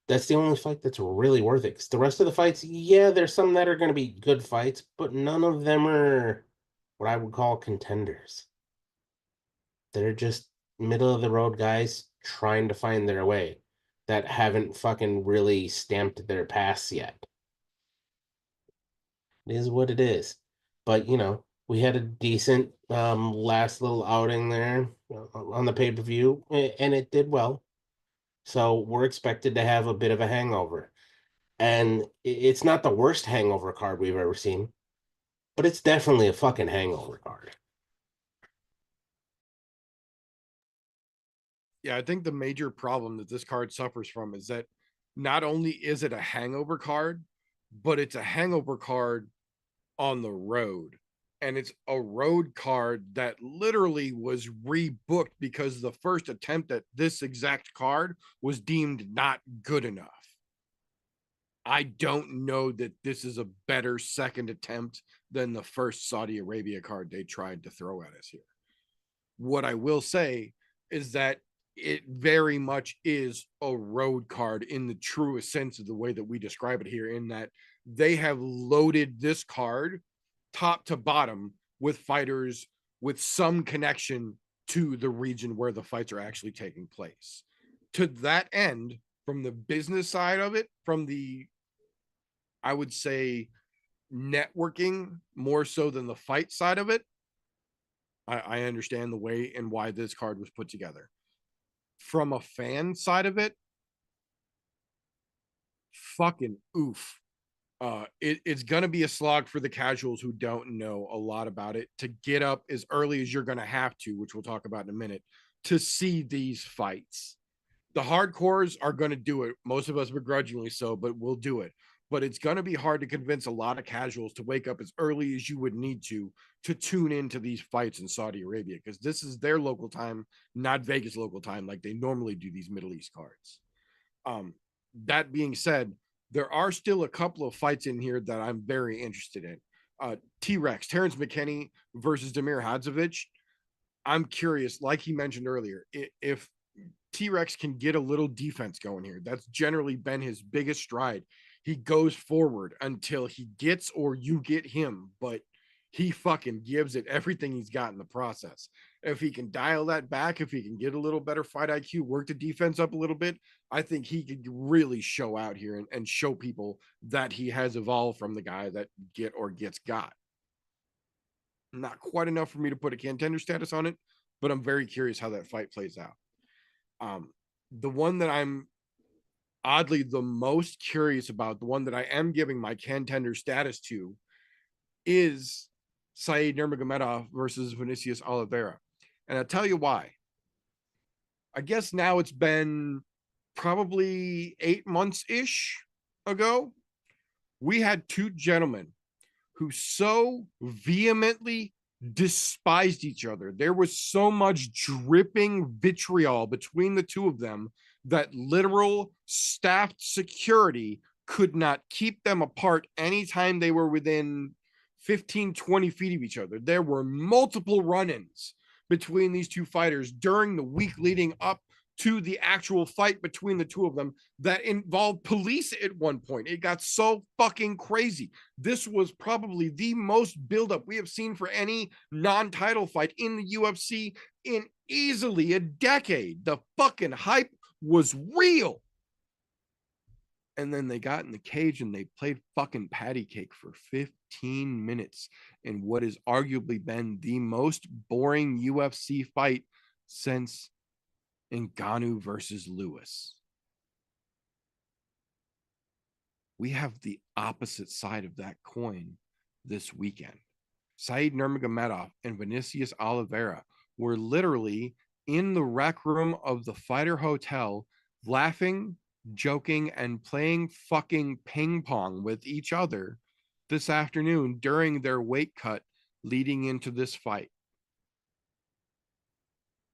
That's the only fight that's really worth it. 'Cause the rest of the fights, yeah, there's some that are going to be good fights, but none of them are what I would call contenders. They're just middle of the road guys trying to find their way that haven't fucking really stamped their pass yet. It is what it is. But, we had a decent last little outing there on the pay-per-view, and it did well. So we're expected to have a bit of a hangover. And it's not the worst hangover card we've ever seen, but it's definitely a fucking hangover card. Yeah, I think the major problem that this card suffers from is that not only is it a hangover card, but it's a hangover card on the road. And it's a road card that literally was rebooked because the first attempt at this exact card was deemed not good enough. I don't know that this is a better second attempt than the first Saudi Arabia card they tried to throw at us here. What I will say is that it very much is a road card in the truest sense of the way that we describe it here, in that they have loaded this card top to bottom with fighters with some connection to the region where the fights are actually taking place. To that end, from the business side of it, from the, I would say, networking more so than the fight side of it, I understand the way and why this card was put together. From a fan side of it, fucking oof. It's going to be a slog for the casuals who don't know a lot about it to get up as early as you're going to have to, which we'll talk about in a minute, to see these fights. The hardcores are going to do it. Most of us begrudgingly so, but we'll do it. But it's going to be hard to convince a lot of casuals to wake up as early as you would need to tune into these fights in Saudi Arabia, because this is their local time, not Vegas local time, like they normally do these Middle East cards. That being said, there are still a couple of fights in here that I'm very interested in. T-Rex, Terrence McKinney versus Damir Hadzovic. I'm curious, like he mentioned earlier, if T-Rex can get a little defense going here. That's generally been his biggest stride. He goes forward until he gets or you get him, but he fucking gives it everything he's got in the process. If he can dial that back, if he can get a little better fight IQ, work the defense up a little bit, I think he could really show out here and show people that he has evolved from the guy that gets got. Not quite enough for me to put a contender status on it, but I'm very curious how that fight plays out. The one that I'm oddly the most curious about, the one that I am giving my contender status to, is Said Nurmagomedov versus Vinicius Oliveira. And I'll tell you why. I guess now it's been probably 8 months-ish ago. We had two gentlemen who so vehemently despised each other. There was so much dripping vitriol between the two of them that literal staffed security could not keep them apart anytime they were within 15, 20 feet of each other. There were multiple run-ins between these two fighters during the week leading up to the actual fight between the two of them that involved police at one point. It got so fucking crazy. This was probably the most buildup we have seen for any non-title fight in the UFC in easily a decade. The fucking hype was real. And then they got in the cage and they played fucking patty cake for 15 minutes in what has arguably been the most boring UFC fight since Ngannou versus Lewis. We have the opposite side of that coin this weekend. Said Nurmagomedov and Vinicius Oliveira were literally in the rec room of the Fighter Hotel, laughing, joking, and playing fucking ping pong with each other this afternoon during their weight cut leading into this fight.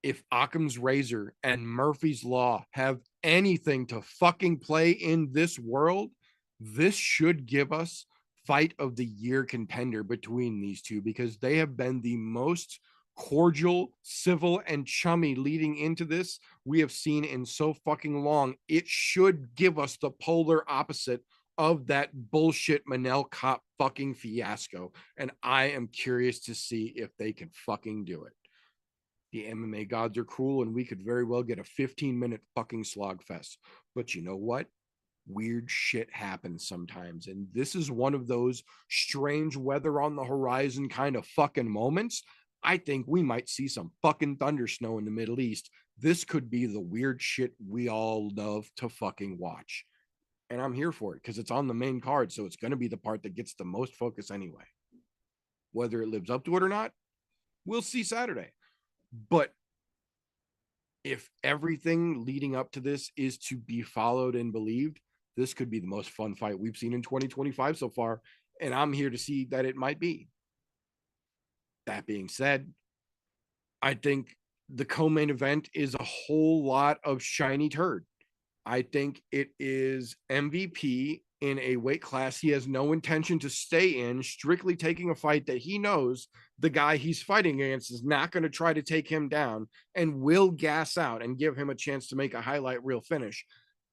If Occam's razor and Murphy's law have anything to fucking play in this world, this should give us fight of the year contender between these two, because they have been the most cordial, civil, and chummy leading into this we have seen in so fucking long. It should give us the polar opposite of that bullshit Manel Cop fucking fiasco. And I am curious to see if they can fucking do it. The MMA gods are cruel, and we could very well get a 15-minute fucking slog fest. But you know what? Weird shit happens sometimes. And this is one of those strange weather on the horizon kind of fucking moments. I think we might see some fucking thunder snow in the Middle East. This could be the weird shit we all love to fucking watch. And I'm here for it because it's on the main card. So it's going to be the part that gets the most focus anyway. Whether it lives up to it or not, we'll see Saturday. But if everything leading up to this is to be followed and believed, this could be the most fun fight we've seen in 2025 so far. And I'm here to see that it might be. That being said, I think the co-main event is a whole lot of shiny turd. I think it is MVP in a weight class he has no intention to stay in, strictly taking a fight that he knows the guy he's fighting against is not going to try to take him down and will gas out and give him a chance to make a highlight reel finish.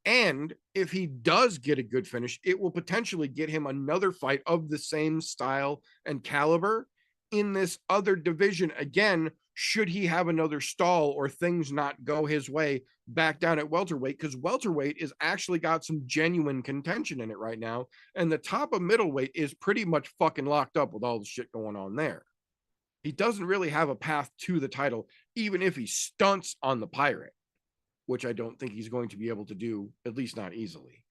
And if he does get a good finish, it will potentially get him another fight of the same style and caliber in this other division again, should he have another stall or things not go his way back down at welterweight, because welterweight is actually got some genuine contention in it right now. And the top of middleweight is pretty much fucking locked up with all the shit going on there. He doesn't really have a path to the title, even if he stunts on the Pirate, which I don't think he's going to be able to do, at least not easily.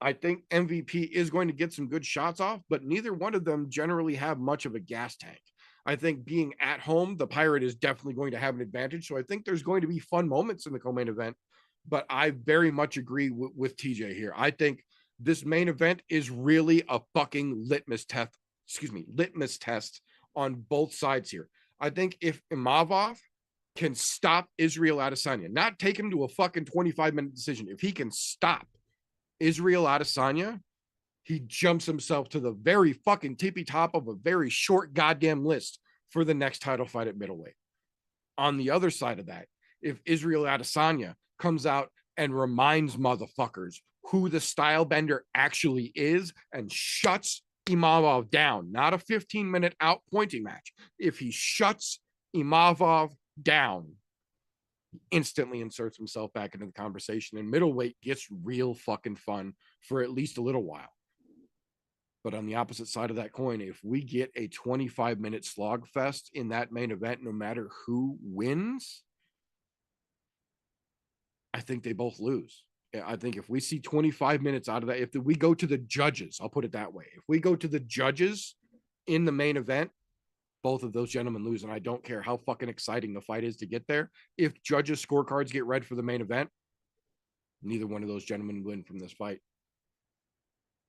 I think MVP is going to get some good shots off, but neither one of them generally have much of a gas tank. I think being at home, the Pirate is definitely going to have an advantage. So I think there's going to be fun moments in the co-main event, but I very much agree with TJ here. I think this main event is really a fucking litmus test on both sides here. I think if Imavov can stop Israel Adesanya, not take him to a fucking 25-minute decision, if he can stop Israel Adesanya, he jumps himself to the very fucking tippy top of a very short goddamn list for the next title fight at middleweight. On the other side of that, if Israel Adesanya comes out and reminds motherfuckers who the style bender actually is and shuts Imavov down, not a 15-minute outpointing match. If he shuts Imavov down, instantly inserts himself back into the conversation, and middleweight gets real fucking fun for at least a little while. But on the opposite side of that coin, if we get a 25-minute slog fest in that main event, no matter who wins, I think they both lose. I think if we see 25 minutes out of that, if we go to the judges, I'll put it that way. If we go to the judges in the main event, both of those gentlemen lose. And I don't care how fucking exciting the fight is to get there. If judges' scorecards get read for the main event, neither one of those gentlemen win from this fight.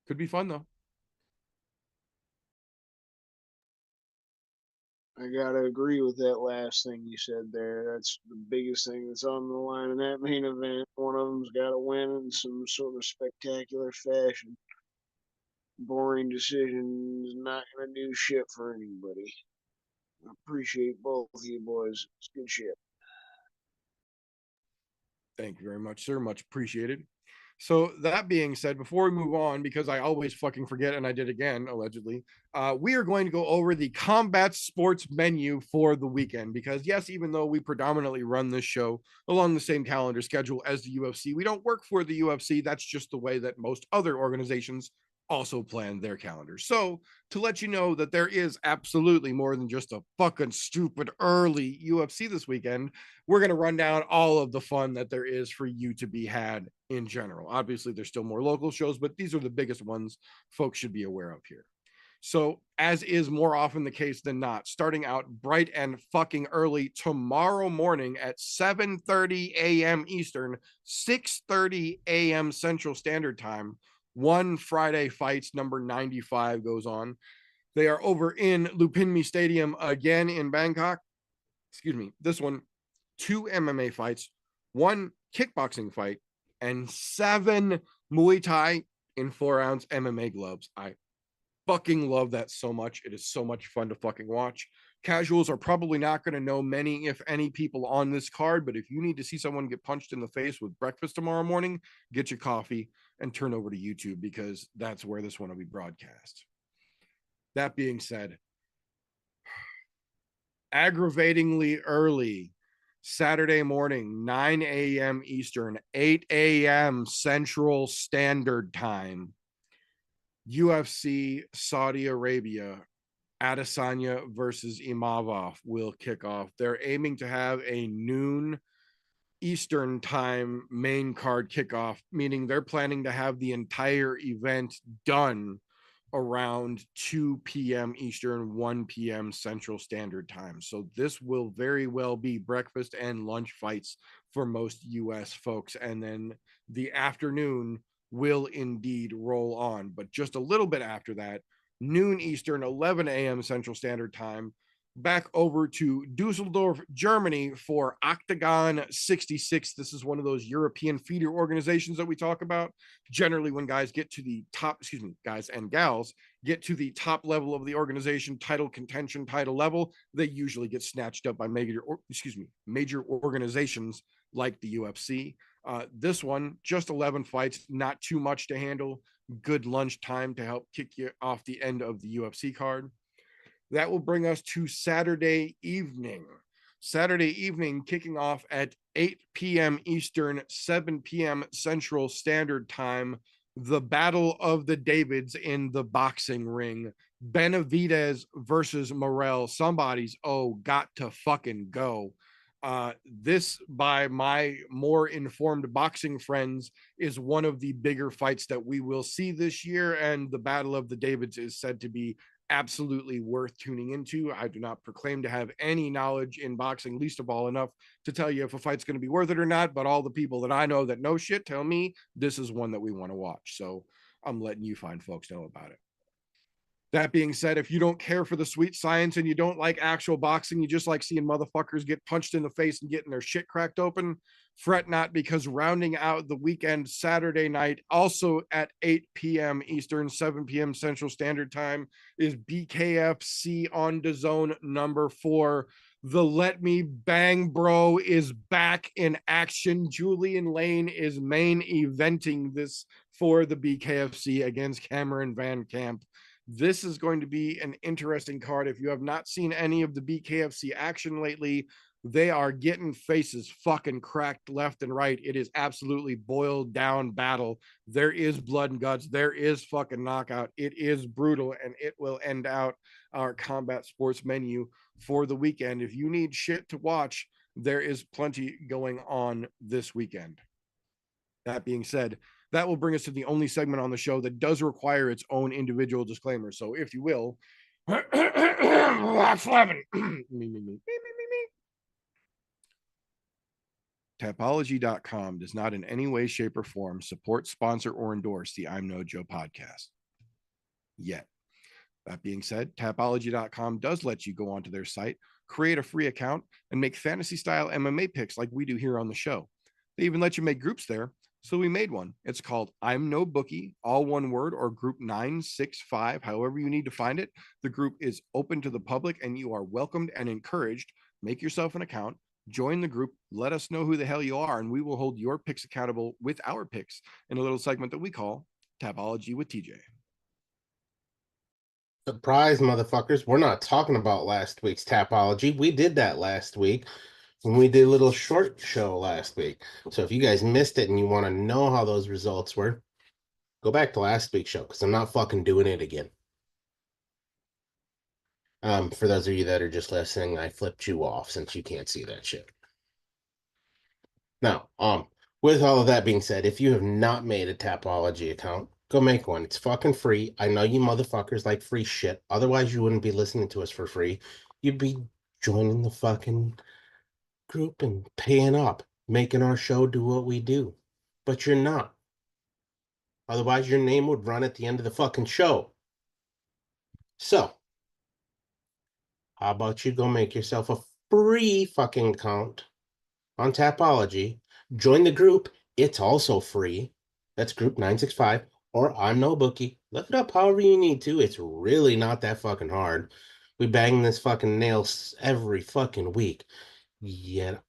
Could be fun, though. I gotta agree with that last thing you said there. That's the biggest thing that's on the line in that main event. One of them's got to win in some sort of spectacular fashion. Boring decision is not gonna do shit for anybody. I appreciate both of you boys. It's good shit. Thank you very much, sir. Much appreciated. So that being said, before we move on, because I always fucking forget, and I did again, allegedly, we are going to go over the combat sports menu for the weekend. Because yes, even though we predominantly run this show along the same calendar schedule as the UFC, we don't work for the UFC. That's just the way that most other organizations also plan their calendars. So to let you know that there is absolutely more than just a fucking stupid early UFC this weekend, we're going to run down all of the fun that there is for you to be had in general. Obviously, there's still more local shows, but these are the biggest ones folks should be aware of here. So, as is more often the case than not, starting out bright and fucking early tomorrow morning at 7:30 a.m. Eastern, 6:30 a.m. Central Standard Time, One Friday Fights number 95 goes on. They are over in Lupinmi Stadium again in Bangkok. Excuse me. This one, 2 MMA fights, 1 kickboxing fight, and 7 Muay Thai in 4-ounce MMA gloves. I fucking love that so much. It is so much fun to fucking watch. Casuals are probably not going to know many, if any, people on this card, but if you need to see someone get punched in the face with breakfast tomorrow morning, get your coffee and turn over to YouTube, because that's where this one will be broadcast. That being said, aggravatingly early Saturday morning, 9 a.m. Eastern, 8 a.m. Central Standard Time, UFC Saudi Arabia, Adesanya versus Imavov will kick off. They're aiming to have a noon Eastern time main card kickoff, meaning they're planning to have the entire event done around 2 p.m. Eastern, 1 p.m. Central Standard Time. So this will very well be breakfast and lunch fights for most US folks. And then the afternoon will indeed roll on. But just a little bit after that, noon Eastern, 11 a.m. Central Standard Time, back over to Dusseldorf, Germany for Octagon 66. This is one of those European feeder organizations that we talk about. Generally, when guys get to the top, guys and gals get to the top level of the organization, title contention, title level, they usually get snatched up by major organizations like the UFC. This one, just 11 fights, not too much to handle. Good lunch time to help kick you off the end of the UFC card. That will bring us to Saturday evening. Saturday evening, kicking off at 8 p.m. Eastern, 7 p.m. Central Standard Time, the Battle of the Davids in the boxing ring. Benavidez versus Morrell. Somebody's got to fucking go. This, by my more informed boxing friends, is one of the bigger fights that we will see this year, and the Battle of the Davids is said to be absolutely worth tuning into. I do not proclaim to have any knowledge in boxing, least of all enough to tell you if a fight's going to be worth it or not, but all the people that I know that know shit tell me this is one that we want to watch. So I'm letting you fine folks know about it. That being said, if you don't care for the sweet science and you don't like actual boxing, you just like seeing motherfuckers get punched in the face and getting their shit cracked open, fret not, because rounding out the weekend Saturday night, also at 8 p.m. Eastern, 7 p.m. Central Standard Time, is BKFC on DAZN #4. The Let Me Bang Bro is back in action. Julian Lane is main eventing this for the BKFC against Cameron Van Camp. This is going to be an interesting card. If you have not seen any of the BKFC action lately, they are getting faces fucking cracked left and right. It is absolutely boiled down battle. There is blood and guts. There is fucking knockout. It is brutal, and it will end out our combat sports menu for the weekend. If you need shit to watch, there is plenty going on this weekend. That being said, that will bring us to the only segment on the show that does require its own individual disclaimer. So, if you will, Tapology.com does not in any way, shape, or form support, sponsor, or endorse the I'm No Joe podcast. Yet. That being said, Tapology.com does let you go onto their site, create a free account, and make fantasy style MMA picks like we do here on the show. They even let you make groups there. So we made one. It's called ImNoBookie, all one word, or group 965, however you need to find it. The group is open to the public and you are welcomed and encouraged. Make yourself an account, join the group, let us know who the hell you are, and we will hold your picks accountable with our picks in a little segment that we call Tapology with TJ. Surprise, motherfuckers. We're not talking about last week's Tapology. We did that last week. And we did a little short show last week. So if you guys missed it and you want to know how those results were, go back to last week's show because I'm not fucking doing it again. For those of you that are just listening, I flipped you off since you can't see that shit. Now, with all of that being said, if you have not made a Tapology account, go make one. It's fucking free. I know you motherfuckers like free shit. Otherwise, you wouldn't be listening to us for free. You'd be joining the fucking group and paying up, making our show do what we do. But you're not. Otherwise, your name would run at the end of the fucking show. So, how about you go make yourself a free fucking account on Tapology. Join the group. It's also free. That's group 965 or ImNoBookie. Look it up however you need to. It's really not that fucking hard. We bang this fucking nail every fucking week. Yet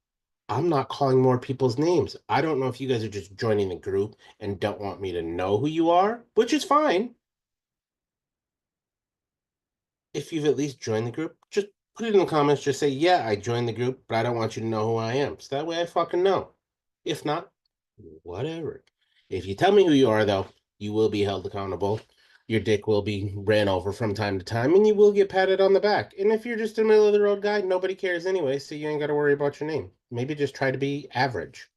I'm not calling more people's names. I don't know if you guys are just joining the group and don't want me to know who you are, which is fine. If you've at least joined the group, just put it in the comments. Just say, yeah, I joined the group, but I don't want you to know who I am. So that way I fucking know. If not, whatever. If you tell me who you are, though, you will be held accountable. Your dick will be ran over from time to time, and you will get patted on the back. And if you're just a middle-of-the-road guy, nobody cares anyway, so you ain't got to worry about your name. Maybe just try to be average.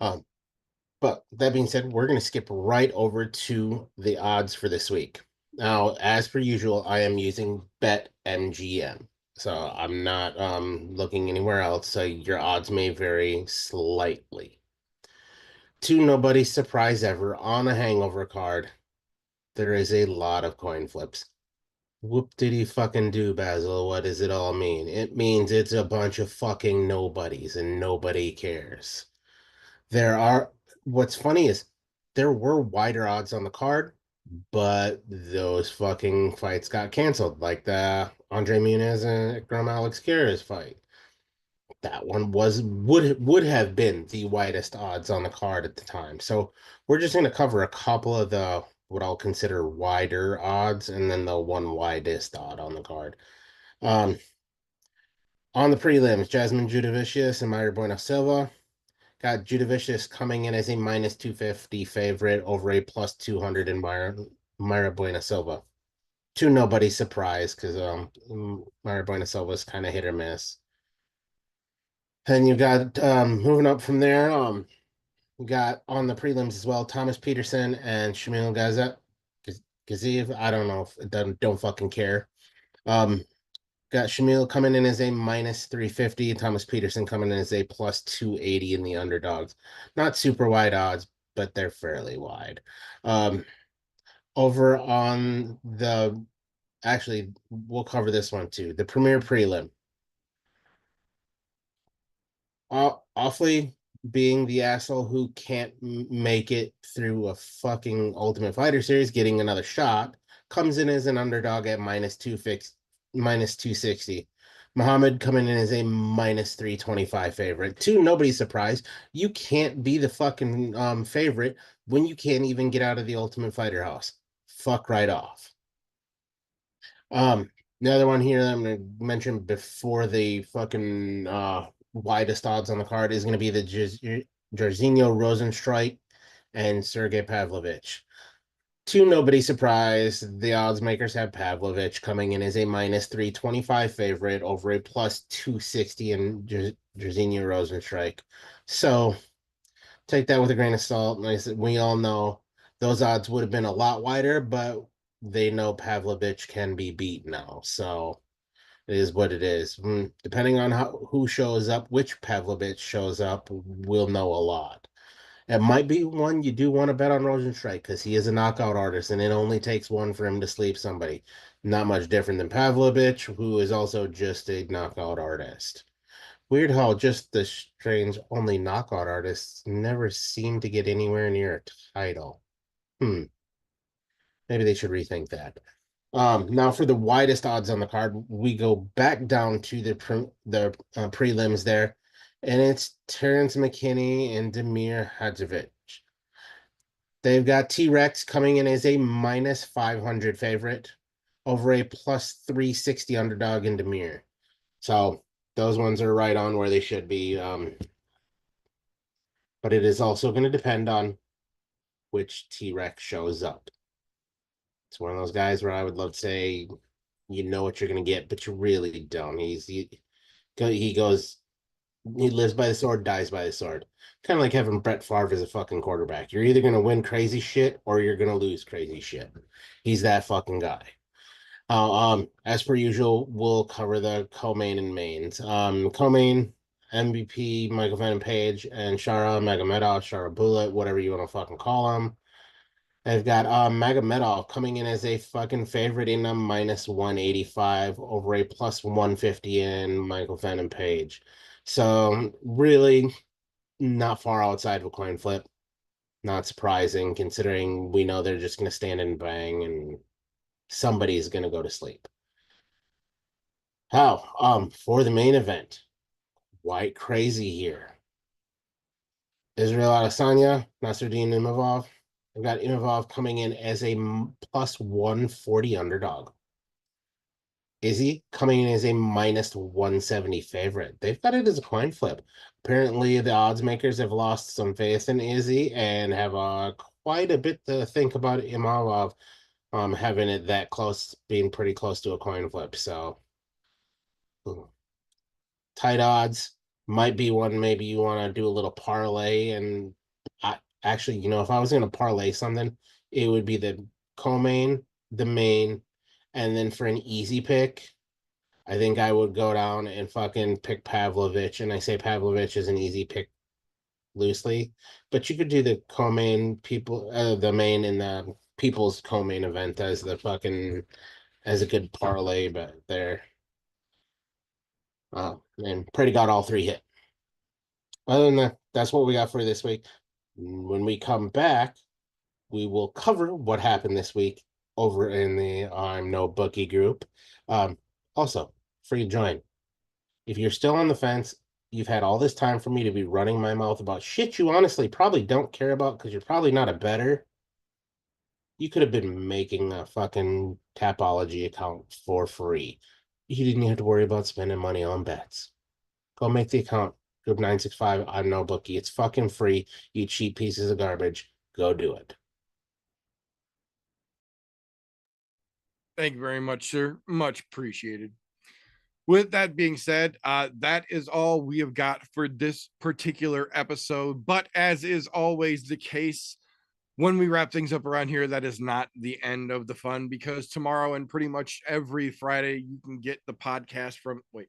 But that being said, we're going to skip right over to the odds for this week. Now, as per usual, I am using BetMGM. So I'm not looking anywhere else, so your odds may vary slightly. To nobody's surprise ever, on a hangover card, there is a lot of coin flips. Whoop-diddy fucking do, Basil. What does it all mean? It means it's a bunch of fucking nobodies and nobody cares. What's funny is there were wider odds on the card, but those fucking fights got canceled, like the Andre Muniz and Ikram Alex Kara's fight. That one would have been the widest odds on the card at the time. So we're just going to cover a couple of the what I'll consider wider odds and then the one widest odd on the card. On the prelims, Jasmine Judavicius and Mayra Bueno Silva. Got Judavicius coming in as a minus 250 favorite over a plus 200 in Mayra Bueno Silva. To nobody's surprise, because Mayra Bueno Silva is kind of hit or miss. Then you got moving up from there. We got on the prelims as well, Thomas Peterson and Shamil Gaziv. I don't know if it don't fucking care. Um, got Shamil coming in as a minus 350, Thomas Peterson coming in as a plus 280 in the underdogs. Not super wide odds, but they're fairly wide. Over on the actually, we'll cover this one too. The premier prelim. Awfully being the asshole who can't make it through a fucking Ultimate Fighter series, getting another shot, comes in as an underdog at minus 260. Muhammad coming in as a minus 325 favorite. To nobody's surprise, you can't be the fucking favorite when you can't even get out of the Ultimate Fighter house. Fuck right off. The other one here that I'm gonna mention before the fucking widest odds on the card is gonna be the Jairzinho Rosenstrike and Sergey Pavlovich. To nobody's surprise, the odds makers have Pavlovich coming in as a minus 325 favorite over a plus 260 in Jairzinho Rosenstrike. So take that with a grain of salt. Like I said, we all know those odds would have been a lot wider, but they know Pavlovich can be beat now. So it is what it is. Depending on who shows up, which Pavlovich shows up, we'll know a lot. It might be one you do want to bet on Rosenstrike because he is a knockout artist, and it only takes one for him to sleep somebody. Not much different than Pavlovich, who is also just a knockout artist. Weird how just the strange only knockout artists never seem to get anywhere near a title. Maybe they should rethink that. Now for the widest odds on the card, we go back down to the prelims there, and it's Terrence McKinney and Demir Hadzovic. They've got T-Rex coming in as a minus 500 favorite over a plus 360 underdog in Demir. So those ones are right on where they should be. But it is also going to depend on which T-Rex shows up. It's one of those guys where I would love to say, you know what you're going to get, but you really don't. He lives by the sword, dies by the sword. Kind of like having Brett Favre as a fucking quarterback. You're either going to win crazy shit or you're going to lose crazy shit. He's that fucking guy. As per usual, we'll cover the co-main and mains. Co-main, MVP, Michael Venom Page, and Shara Magomedov, Shara Bullet, whatever you want to fucking call him. I've got Magomedov coming in as a fucking favorite in a minus 185 over a plus 150 in Michael Venom Page. So really not far outside of a coin flip. Not surprising considering we know they're just going to stand and bang and somebody's going to go to sleep. For the main event, white crazy here. Israel Adesanya, Nasruddin Imavov. I've got Imavov coming in as a plus 140 underdog. Izzy coming in as a minus 170 favorite. They've got it as a coin flip. Apparently, the odds makers have lost some faith in Izzy and have quite a bit to think about Imavov having it that close, being pretty close to a coin flip. So tight odds might be one maybe you want to do a little parlay. And actually, if I was going to parlay something, it would be the co-main, the main, and then for an easy pick, I think I would go down and fucking pick Pavlovich. And I say Pavlovich is an easy pick loosely, but you could do the co-main the main and the people's co-main event as a good parlay, but there. And pray to God all three hit. Other than that, that's what we got for this week. When we come back, we will cover what happened this week over in the ImNoBookie group. Also, free to join. If you're still on the fence, you've had all this time for me to be running my mouth about shit you honestly probably don't care about because you're probably not a bettor. You could have been making a fucking Tapology account for free. You didn't have to worry about spending money on bets. Go make the account. Group 965 ImNoBookie. It's fucking free. You cheap pieces of garbage. Go do it. Thank you very much, sir. Much appreciated. with that being said, that is all we have got for this particular episode. But as is always the case, when we wrap things up around here, that is not the end of the fun, because tomorrow and pretty much every Friday, you can get the podcast from, he's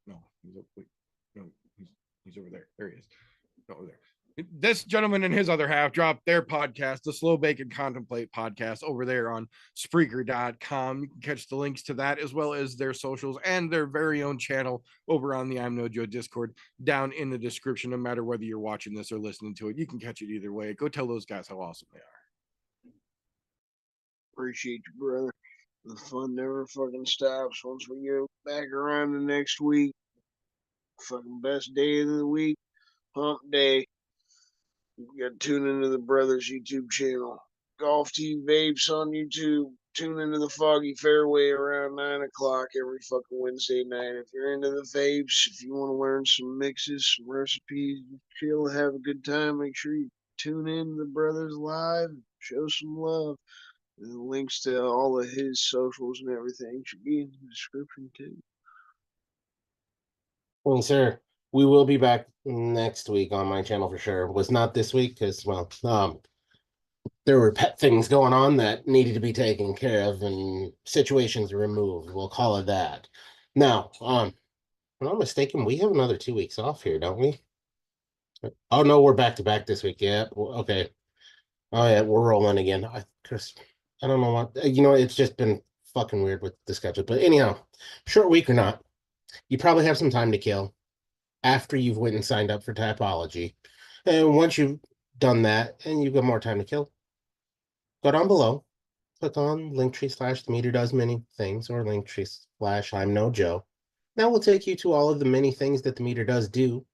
over there. There he is. Over there. This gentleman and his other half dropped their podcast, the Slow Bake and Contemplate podcast, over there on Spreaker.com. You can catch the links to that as well as their socials and their very own channel over on the ImNoJoe Discord down in the description. No matter whether you're watching this or listening to it, you can catch it either way. Go tell those guys how awesome they are. Appreciate you, brother. The fun never fucking stops once we get back around the next week. Fucking best day of the week, hump day. You got to tune into the brothers YouTube channel. Golf Tea Vapes on YouTube. Tune into the Foggy Fairway around 9 o'clock every fucking Wednesday night. If you're into the vapes, if you want to learn some mixes, some recipes, chill, have a good time, make sure you tune in to the brothers live. Show some love. And the links to all of his socials and everything should be in the description too. Well, sir, we will be back next week on my channel for sure. Was not this week because, well, there were pet things going on that needed to be taken care of and situations removed. We'll call it that. Now, if I'm not mistaken, we have another 2 weeks off here, don't we? Oh, no, we're back to back this week. Yeah, okay. Oh, yeah, we're rolling again. I don't know what, it's just been fucking weird with the schedule. But anyhow, short week or not, you probably have some time to kill after you've went and signed up for Tapology. And once you've done that and you've got more time to kill, go down below, click on Linktree / The Meter Does Many Things, or Linktree / ImNoJoe. That will take you to all of the many things that the meter does do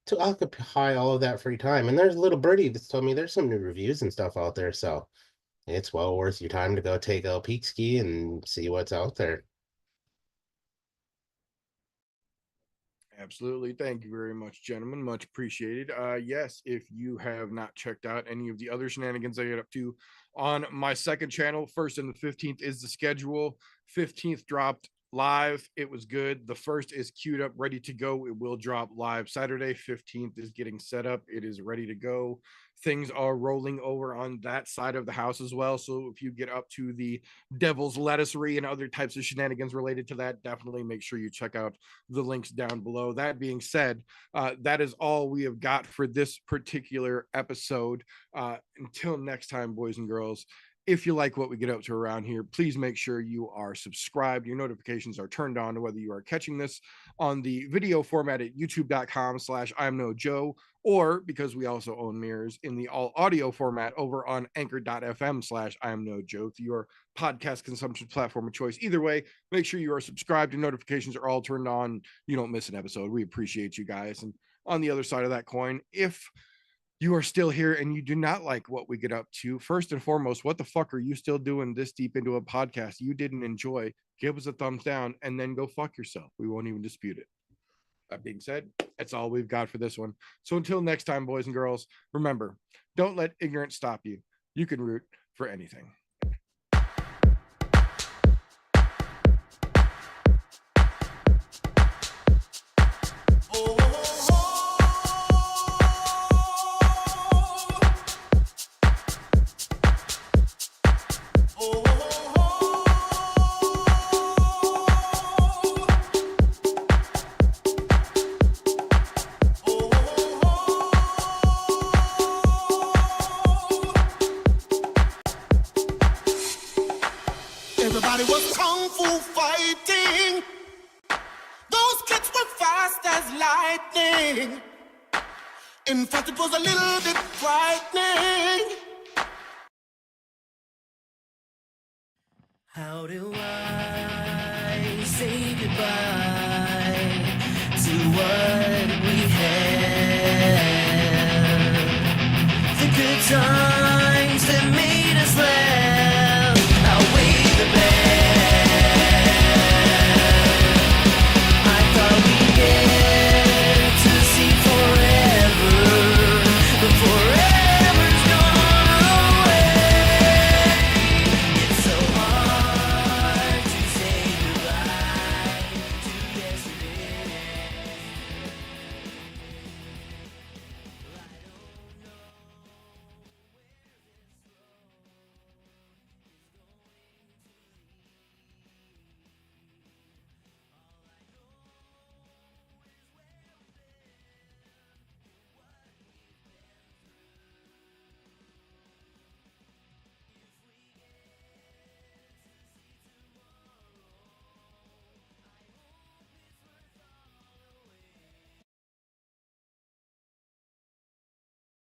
to occupy all of that free time. And there's a little birdie that's told me there's some new reviews and stuff out there, so it's well worth your time to go take a peek ski and see what's out there. Absolutely. Thank you very much, gentlemen. Much appreciated. Yes, if you have not checked out any of the other shenanigans I get up to on my second channel, 1st and the 15th is the schedule. 15th dropped live. It was good. The 1st is queued up, ready to go. It will drop live Saturday. 15th is getting set up. It is ready to go. Things are rolling over on that side of the house as well. So if you get up to the Devil's Lettucery and other types of shenanigans related to that, definitely make sure you check out the links down below. That being said, that is all we have got for this particular episode. Until next time, boys and girls, if you like what we get up to around here, please make sure you are subscribed. Your notifications are turned on, whether you are catching this on the video format at youtube.com/ImNoJoe, or because we also own mirrors in the all audio format over on anchor.fm/ImNoJoe, your podcast consumption platform of choice. Either way, make sure you are subscribed and notifications are all turned on. You don't miss an episode. We appreciate you guys. And on the other side of that coin, if you are still here and you do not like what we get up to, first and foremost, what the fuck are you still doing this deep into a podcast you didn't enjoy? Give us a thumbs down and then go fuck yourself. We won't even dispute it. That being said, that's all we've got for this one. So until next time, boys and girls, remember, don't let ignorance stop you. You can root for anything. Everybody was kung fu fighting. Those kids were fast as lightning. In fact, it was a little bit frightening. How do I say goodbye to what we had? The good times that made